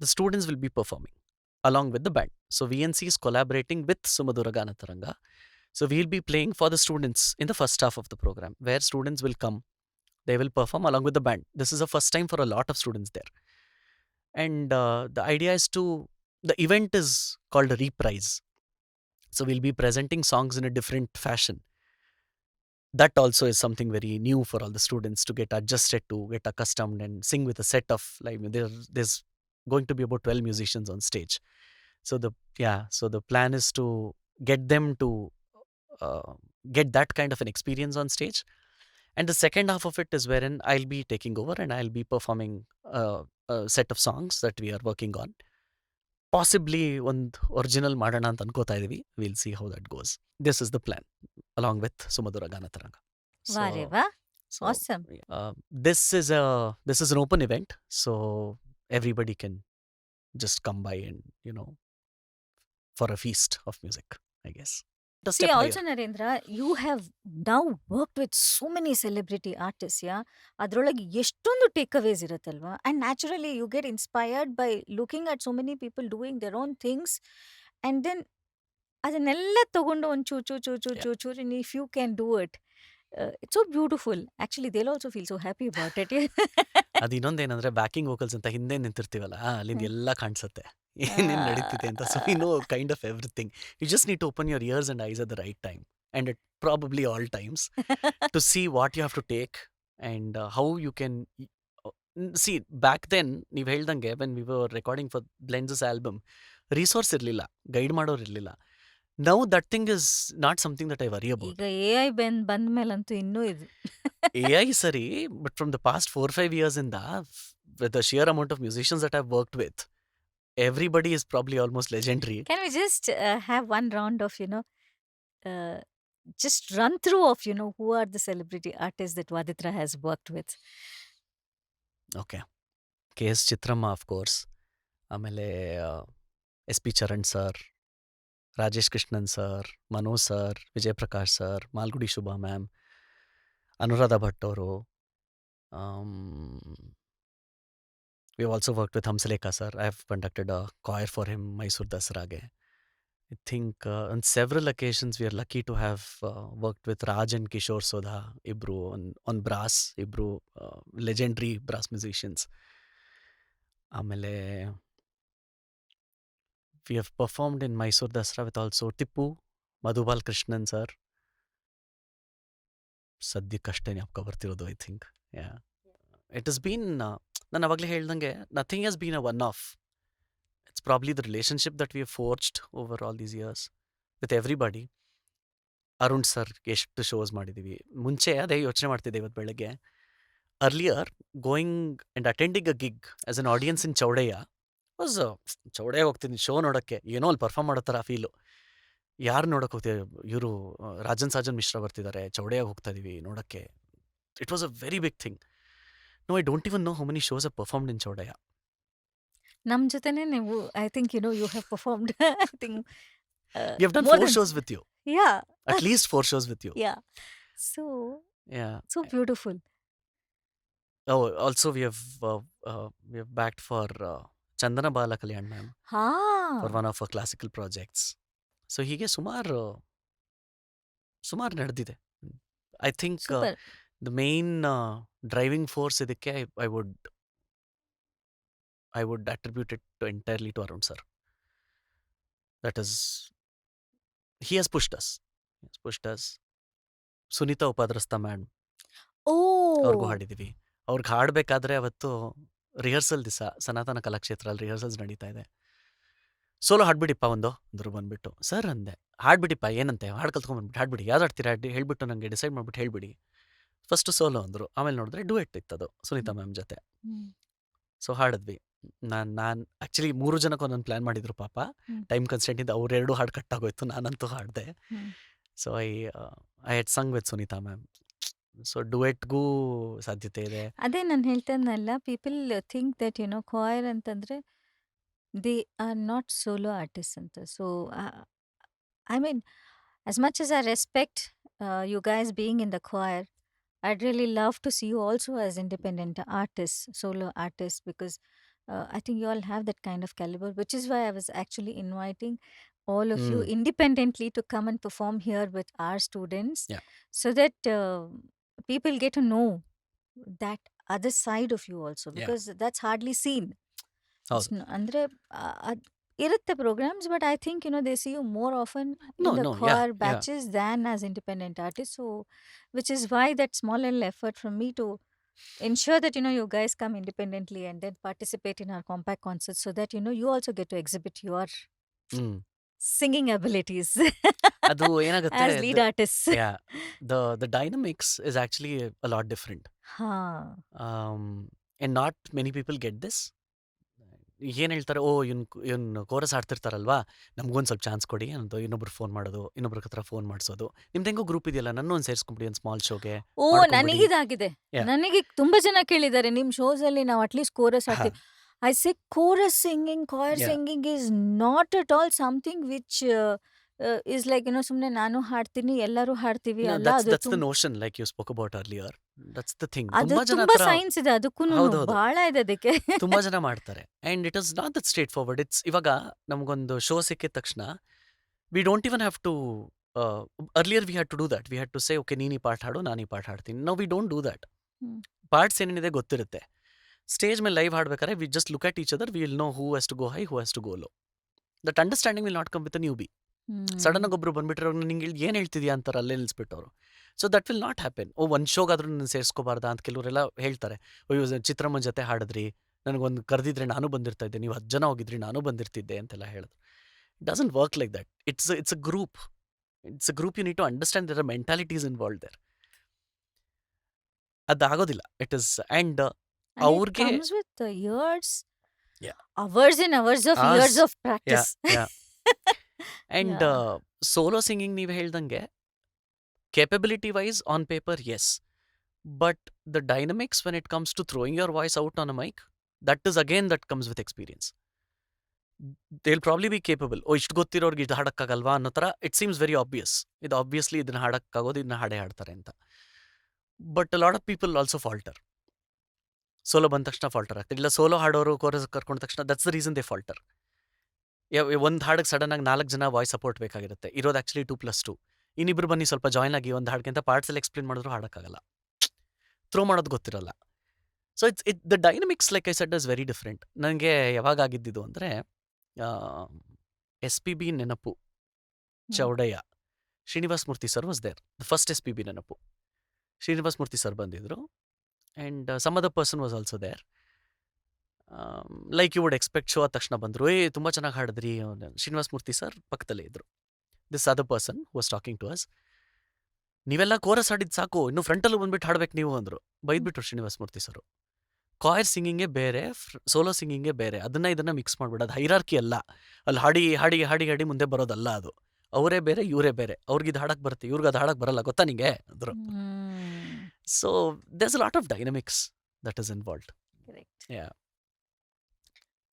the students will be performing along with the band. So VNC is collaborating with Sumadura Ganataranga. So we'll be playing for the students in the first half of the program, where students will come, they will perform along with the band. This is a first time for a lot of students there. And the idea is the event is called a reprise. So we'll be presenting songs in a different fashion. That also is something very new for all the students to get adjusted to, get accustomed and sing with a set of live. There's going to be about 12 musicians on stage. So the plan is to get them to get that kind of an experience on stage. And the second half of it is wherein I'll be taking over and I'll be performing a set of songs that we are working on. Possibly ಒಂದು original ಮಾಡೋಣ ಅಂತ ಅನ್ಕೋತಾ ಇದೀವಿ. Will see how that goes. This is the plan along with ಸುಮಧುರ ಗಾನತರಂಗ. ವಾ ರೇ ವಾ, So awesome. this is an open event, so everybody can just come by and for a feast of music, I guess. A See, step higher. also, Narendra, you have now worked with so many celebrity artists, yeah? ಅದ್ರೊಳಗೆ ಎಷ್ಟೊಂದು ಟೇಕ್ಅವೇಸ್ ಇರುತ್ತಲ್ವಾ? And naturally, you get inspired by looking at so many people doing their own things, and then ಅದನ್ನೆಲ್ಲ ತಗೊಂಡು ಒಂದು Yeah. ಚೂರು, and if you can do it, it's so beautiful. Actually, they'll also feel so happy about it. ಅದು ಇನ್ನೊಂದೇನಂದ್ರೆ backing vocals ಅಂತ ಹಿಂದೆ ನಿಂತಿರ್ತೀವಲ್ಲ, ಅಲ್ಲಿಂದ ಎಲ್ಲ ಕಾಣಿಸುತ್ತೆ ಏನೇನು ನಡೀತಿದೆ ಅಂತ. So we know kind of everything. You just need to open your ears and eyes at the right time and at probably all times to see what you have to take and how you can see. Back then ನೀವು ಹೇಳ್ದಂಗೆ when we were recording for Blends' album, resource ಇರಲಿಲ್ಲ, guide ಮಾಡೋರು ಇರಲಿಲ್ಲ. Now that thing is not something that I worry about. ಈಗ AI ಬಂದ ಮೇಲಂತೂ ಇನ್ನೂ ಇದು. AI ಸರಿ, but from the past 4-5 years in with the sheer amount of musicians that I've worked with, everybody is probably almost legendary. Can we just have one round of, uh, just run through of, who are the celebrity artists that Vaditra has worked with? Okay. KS Chitrama, of course. ಆಮೇಲೆ SP Charan sir, Rajesh Krishnan sir, Manoj sir, Vijay Prakash sir, Malgudi Shubha ma'am, Anuradha Bhat ಅವರು. We've also worked with Hamsalekha sir. I have conducted a choir for him, Mysore Dasrage. I think on several occasions we are lucky to have worked with Raj and Kishore Sodha, Ibru, on brass, Ibru, legendary brass musicians. ಆಮೇಲೆ we have performed in Mysore Dasra with also Tippu, Madhubal Krishnan sir. ಸದ್ಯಕ್ಕಷ್ಟೇ ಜ್ಞಾಪಕ ಬರ್ತಿರೋದು, I think. It has been, ನಾನು ಅವಾಗಲೇ ಹೇಳ್ದಂಗೆ, nothing has been a one off. It's probably the relationship that we have forged over all these years with everybody. Arun sir ಎಷ್ಟು shows ಮಾಡಿದ್ದೀವಿ. ಮುಂಚೆ ಅದೇ ಯೋಚನೆ ಮಾಡ್ತಿದ್ದೆ ಇವತ್ತು ಬೆಳಗ್ಗೆ. Earlier going and attending a gig as an audience in Chowdiah was, Chowdiah ಹೋಗ್ತೀನಿ show ನೋಡೋಕ್ಕೆ, ಏನೋ ಅಲ್ಲಿ ಪರ್ಫಾರ್ಮ್ ಮಾಡೋ ಥರ ಫೀಲು. ಯಾರು ನೋಡೋಕೆ ಹೋಗ್ತೀವಿ, ಇವರು ರಾಜನ್ ಸಾಜನ್ ಮಿಶ್ರಾ ಬರ್ತಿದ್ದಾರೆ, ಚೌಡಯ್ಯ ಹೋಗ್ತಾ ಇದೀವಿ ನೋಡೋಕ್ಕೆ. It was a very big thing. No, I don't even know how many shows are performed in Chowdiah. ನಮ್ಮ ಜೊತೆನೆ ನೀವು, I think you have performed, I think you have done more 4 than, shows with you. yeah, At least 4 shows with you. yeah. So Yeah. beautiful. Oh, also we have backed for Chandana Bala Kalyan ma'am for one of our classical projects. So ಹೀಗೆ ಸುಮಾರು ನಡೆದಿದೆ. I think Super. The main driving force ಇದಕ್ಕೆ I would attribute it entirely to Arun sir. That is, he has pushed us. He has pushed us. Sunitha Upadrasta ma'am ಅವ್ರಿಗೂ oh! ಹಾಡಿದ್ದೀವಿ. ಅವ್ರಿಗೆ ಹಾಡಬೇಕಾದ್ರೆ ಅವತ್ತು rehearsal ದಿವಸ ಸನಾತನ ಕಲಾಕ್ಷೇತ್ರಲ್ಲಿ rehearsals ನಡೀತಾ ಇದೆ. ಸೋಲೋ ಹಾಡ್ಬಿಡಿಪ್ಪ ಒಂದು ಅಂದರು ಬಂದ್ಬಿಟ್ಟು. ಸರ್ ಅಂದೆ, ಹಾಡ್ಬಿಡಿಪ್ಪ ಏನಂತೆ, ಹಾಡು ಕಲ್ತ್ಕೊಂಡ್ಬಂದ್ಬಿಟ್ಟು ಹಾಡ್ಬಿಡಿ, ಯಾವ್ದು ಹಾಡ್ತೀರಾ ಹೇಳ್ಬಿಟ್ಟು ನನಗೆ ಡಿಸೈಡ್ ಮಾಡ್ಬಿಟ್ಟು ಹೇಳ್ಬಿಡಿ. ಫಸ್ಟ್ ಸೋಲೋ ಅಂದರು, ಆಮೇಲೆ ನೋಡಿದ್ರೆ ಡುಯೆಟ್ ಇತ್ತದು ಸುನೀತಾ ಮ್ಯಾಮ್ ಜೊತೆ. ಹ್ಮ್. ಸೊ ಹಾಡಿದ್ವಿ. ನಾನು ಆ್ಯಕ್ಚುಲಿ 3 ಜನಕ್ಕೆ ಒಂದೊಂದು ಪ್ಲ್ಯಾನ್ ಮಾಡಿದ್ರು ಪಾಪ. ಹ್ಮ್. ಟೈಮ್ ಕನ್ಸ್ಟೆಂಟಿಂದ ಅವ್ರು 2 ಹಾಡು ಕಟ್ಟಾಗೋಯ್ತು, ನಾನಂತೂ ಹಾಡಿದೆ. Hmm. So I had sung with Sunitha ma'am. So ಡುಯೆಟ್ಗೂ ಸಾಧ್ಯತೆ ಇದೆ. ಅದೇ ನಾನು ಹೇಳ್ತಾ ಇದ್ನಲ್ಲ, ಪೀಪಲ್ ಥಿಂಕ್ ದಟ್ ಕಾಯರ್ ಅಂತಂದ್ರೆ they are not solo artist ಅಂತ. So I mean, as much as I respect you guys being in the choir, I'd really love to see you also as independent artists, solo artists, because I think you all have that kind of caliber, which is why I was actually inviting all of you Mm. independently to come and perform here with our students, Yeah. so that people get to know that other side of you also, Yeah. because that's hardly seen. ಹೌದು. ಅಂದ್ರೆ ಇರುತ್ತೆ programs, but I think they see you more often No, in the no, yeah, choir yeah. batches than as independent artists. So which is why that small little effort from me to ensure that you guys come independently and then participate in our compact concerts, so that you also get to exhibit your Mm. singing abilities ಅದು ಏನಾಗುತ್ತೆ, as lead artists. yeah, the dynamics is actually a lot different. ಹಾ. And not many people get this. ಏನು ಹೇಳ್ತಾರೆ, ಓ ಇವ್ನು chorus ಆಡ್ತಿರ್ತಾರಲ್ವಾ, ನಮ್ಗೊಂದು ಸ್ವಲ್ಪ chance ಕೊಡಿ ಅಂತ ಇನ್ನೊಬ್ರು ಫೋನ್ ಮಾಡೋದು, ಇನ್ನೊಬ್ರ ಹತ್ರ ಫೋನ್ ಮಾಡಿಸೋದು. ನಿಮ್ದು ಹೆಂಗೋ ಗ್ರೂಪ್ ಇದೆಯಲ್ಲ, ನನ್ನ ಒಂದು ಸೇರಿಸ್ಕೊಂಬಿಡಿ ಒಂದು ಸ್ಮಾಲ್ ಶೋಗೆ ಓ, ಮಾಡ್ಕೊಂಬಿಡಿ. ನನಗಿದಾಗಿದೆ. Yeah. ನನಗೆ ತುಂಬಾ ಜನ ಕೇಳಿದ್ದಾರೆ, ನಿಮ್ ಶೋಸ್ ಅಲ್ಲಿ ನಾವು ಅಟ್ಲೀಸ್ಟ್ ಕೋರಸ್ ಹಾ. ಆಡ್ತೀವಿ. I say chorus singing, choir Yeah. singing is not at all something which is like ಸುಮ್ನೆ ನಾನು ಹಾಡ್ತೀನಿ ಎಲ್ಲರೂ ಹಾಡ್ತೀವಿ No, ಅಲ್ಲ. ಅದು that's the notion like you spoke about earlier. That's the thing. ಅದು ತುಂಬಾ ಜನ ತುಂಬಾ ಹತ್ರ ಸೈನ್ಸ್ ಇದೆ, ಅದಕ್ಕೂ ಹೌದು, ಹೌದು. ಬಹಳ ಇದೆ ಅದಕ್ಕೆ. ತುಂಬಾ ಜನ ಮಾಡ್ತಾರೆ. And it is not that straightforward. It's ಇವಾಗ ನಮಗೊಂದು ಶೋ ಸಿಕ್ಕಿದ ತಕ್ಷಣ we don't even have to earlier we had to do that. We had to say okay, ನೀನು ಈ ಪಾರ್ಟ್ ಹಾಡು, ನಾನು ಈ ಪಾರ್ಟ್ ಹಾಡ್ತೀನಿ. No, we don't do that. Hmm. Parts ಏನೇನಿದೆ ಗೊತ್ತಿರುತ್ತೆ. ಸ್ಟೇಜ್ ಮೇಲೆ ಲೈವ್ ಹಾಡ್ಬೇಕಾದ್ರೆ we just look at each other, we will know who has to go high, who has to go low. That understanding will not come with a newbie. Sudden ಆಗಿ ಒಬ್ರು ಬಂದ್ಬಿಟ್ರೆ ನಿಂಗೆ ಏನು ಹೇಳ್ತಿದ್ಯಾ ಅಂತಾರೆ, ಅಲ್ಲೇ ನಿಲ್ಲಿಸ್ಬಿಟ್ಟವ್ರು. So that will not happen. ಒಂದು ಶೋಗಾದ್ರೂ ನಾನು ಸೇರಿಸ್ಕೋಬಾರ್ದಾ ಅಂತ ಕೆಲವರೆಲ್ಲ ಹೇಳ್ತಾರೆ. ಅಯ್ಯೋ, ಚಿತ್ರಮ್ಮನ ಜೊತೆ ಹಾಡಿದ್ರಿ, ನನಗೊಂದು ಕರೆದಿದ್ರೆ ನಾನು ಬಂದಿರ್ತಾ ಇದ್ದೆ, ನೀವು 10 ಜನ ಹೋಗಿದ್ರಿ ನಾನು ಬಂದಿರ್ತಿದ್ದೆ ಅಂತೆಲ್ಲ ಹೇಳಿದ್ರು. It doesn't work like that. It's a group. It's a group. You need to understand there are mentalities involve there. ಅದಾಗೋದಿಲ್ಲ. It is and And it ಅವ್ರಿಗೆ comes with years, Yeah. hours and hours of Hours. years of practice. Yeah. And Yeah. Solo singing ನೀವು ಹೇಳ್ದಂಗೆ capability wise on paper, yes, but the dynamics when it comes to throwing your voice out on a mic, that is again that comes with experience. They'll probably be capable. ಓ, ಇಷ್ಟು ಗೊತ್ತಿರೋರ್ಗೆ ಇದು ಹಾಡಕ್ಕಾಗಲ್ವಾ ಅನ್ನೋ ಥರ it seems very obvious. ಇದು obviously ಇದನ್ನ ಹಾಡಕ್ಕಾಗೋದು, ಇದನ್ನ ಹಾಡೇ ಹಾಡ್ತಾರೆ ಅಂತ. But lot of people also falter. Solo ಬಂದ ತಕ್ಷಣ ಫಾಲ್ಟರ್ ಆಗ್ತದೆ. ಇಲ್ಲ, ಸೋಲೋ ಹಾಡೋರು ಕೋರಸ್ ಕರ್ಕೊಂಡ ತಕ್ಷಣ ದಟ್ಸ್ ದ ರೀಸನ್ ದೇ ಫಾಲ್ಟರ್. ಒಂದು ಹಾಡಿಗೆ ಸಡನ್ ಆಗಿ 4 ಜನ ವಾಯ್ಸ್ ಸಪೋರ್ಟ್ ಬೇಕಾಗಿರುತ್ತೆ. ಇರೋದು ಆ್ಯಕ್ಚುಲಿ 2+2. ಇನ್ನಿಬ್ರು ಬನ್ನಿ ಸ್ವಲ್ಪ ಜಾಯ್ನ್ ಆಗಿ ಒಂದು ಹಾಡಿಗೆ ಅಂತ ಪಾರ್ಟ್ಸ್ ಎಲ್ಲ ಎಕ್ಸ್ಪ್ಲೇನ್ ಮಾಡಿದ್ರು ಹಾಡೋಕ್ಕಾಗಲ್ಲ, ಥ್ರೋ ಮಾಡೋದು ಗೊತ್ತಿರಲ್ಲ. So the dynamics like I said is very different. ನನಗೆ ಯಾವಾಗ ಆಗಿದ್ದಿದ್ದು ಅಂದರೆ SPB ನೆನಪು, Chowdiah, Srinivas Murthy sir was there. The first SPB ನೆನಪು. ಶ್ರೀನಿವಾಸ್ ಮೂರ್ತಿ ಸರ್ ಬಂದಿದ್ರು and some other person was also there. Like you would expect. Show ಆದ ತಕ್ಷಣ ಬಂದರು, ತುಂಬ ಚೆನ್ನಾಗಿ ಹಾಡಿದ್ರಿ. ಶ್ರೀನಿವಾಸ್ ಮೂರ್ತಿ ಸರ್ ಪಕ್ಕದಲ್ಲೇ ಇದ್ರು. This other person was talking to us. ನೀವೆಲ್ಲ ಕೋರಸ್ ಹಾಡಿದ್ದು ಸಾಕು, ಇನ್ನು ಫ್ರಂಟಲ್ಲೂ ಬಂದ್ಬಿಟ್ಟು ಹಾಡ್ಬೇಕು ನೀವು ಅಂದರು. ಬೈದ್ಬಿಟ್ರು ಶ್ರೀನಿವಾಸ್ ಮೂರ್ತಿ ಸರು. ಕಾಯರ್ ಸಿಂಗಿಂಗೇ ಬೇರೆ, ಸೋಲೋ ಸಿಂಗಿಂಗೇ ಬೇರೆ. ಇದನ್ನ ಮಿಕ್ಸ್ ಮಾಡ್ಬಿಡು. ಅದು ಹೈರಾರ್ಕಿ ಅಲ್ಲ. ಅಲ್ಲಿ ಹಾಡಿ ಹಾಡಿ ಹಾಡಿ ಹಾಡಿ ಮುಂದೆ ಬರೋದಲ್ಲ ಅದು. ಅವರೇ ಬೇರೆ, ಇವರೇ ಬೇರೆ. ಅವ್ರಿಗೆ ಇದು ಹಾಡಕ್ಕೆ ಬರುತ್ತೆ, ಇವ್ರಿಗೆ ಅದು ಹಾಡಕ್ಕೆ ಬರಲ್ಲ, ಗೊತ್ತಾ ನಿಂಗೆ ಅಂದರು. So there's a lot of dynamics that is involved. Correct. Yeah.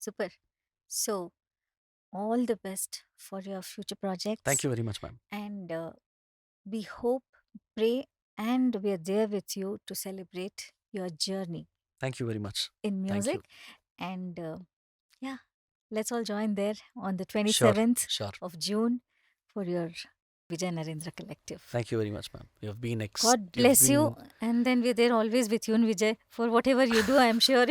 Super. So, all the best for your future projects. Thank you very much, ma'am. And we hope, pray, and we are there with you to celebrate your journey Thank you very much. in Thank you. music. And yeah, let's all join there on the Sure, 27th sure. of June for your Vijay Narendra Collective. Thank you very much, ma'am. You have been God bless you. And then we're there always with you and Vijay. For whatever you do, I'm sure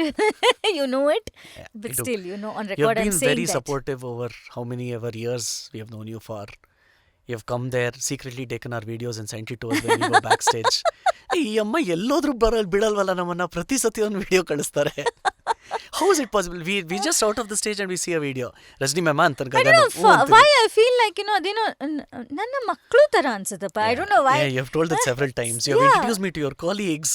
you know it. Yeah, But you do. still, on You have record, I'm been saying very that. supportive over how many ever years we have known you for. You have come there, secretly taken our videos and sent it to us when we were backstage. ಈ ಅಮ್ಮ ಎಲ್ಲೋದ್ರೂ ಬಿಡಲ್ವಲ್ಲ ನಮ್ಮನ್ನ ಪ್ರತಿ ಸತಿ ಒಂದು video ಕಳಿಸ್ತಾರೆ. How is it possible? We just out of the stage and we see a video. Rajni ma'am ಅಂತಾರೆ I don't know why I feel like, ಅದೇನೋ ನನ್ನ ಮಕ್ಕಳು ತರ ಅನ್ಸುತ್ತಪ್ಪ. I don't know why. Yeah, you have told that several times. You have introduced me to your colleagues.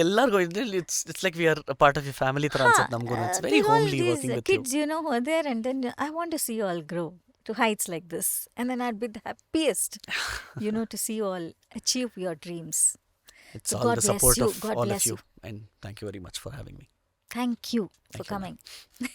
ಎಲ್ಲರಿಗೂ it's like we are a part of your family ತರ ಅನ್ಸುತ್ತೆ ನಮಗೂ. It's very homely working with kids, who are there, and then I want to see you all grow to heights like this. And then I'd be the happiest, to see you all achieve your dreams. It's So all God the bless support you. of God all of bless you. you. And thank you very much for having me. Thank you for Thank you, ma'am. coming.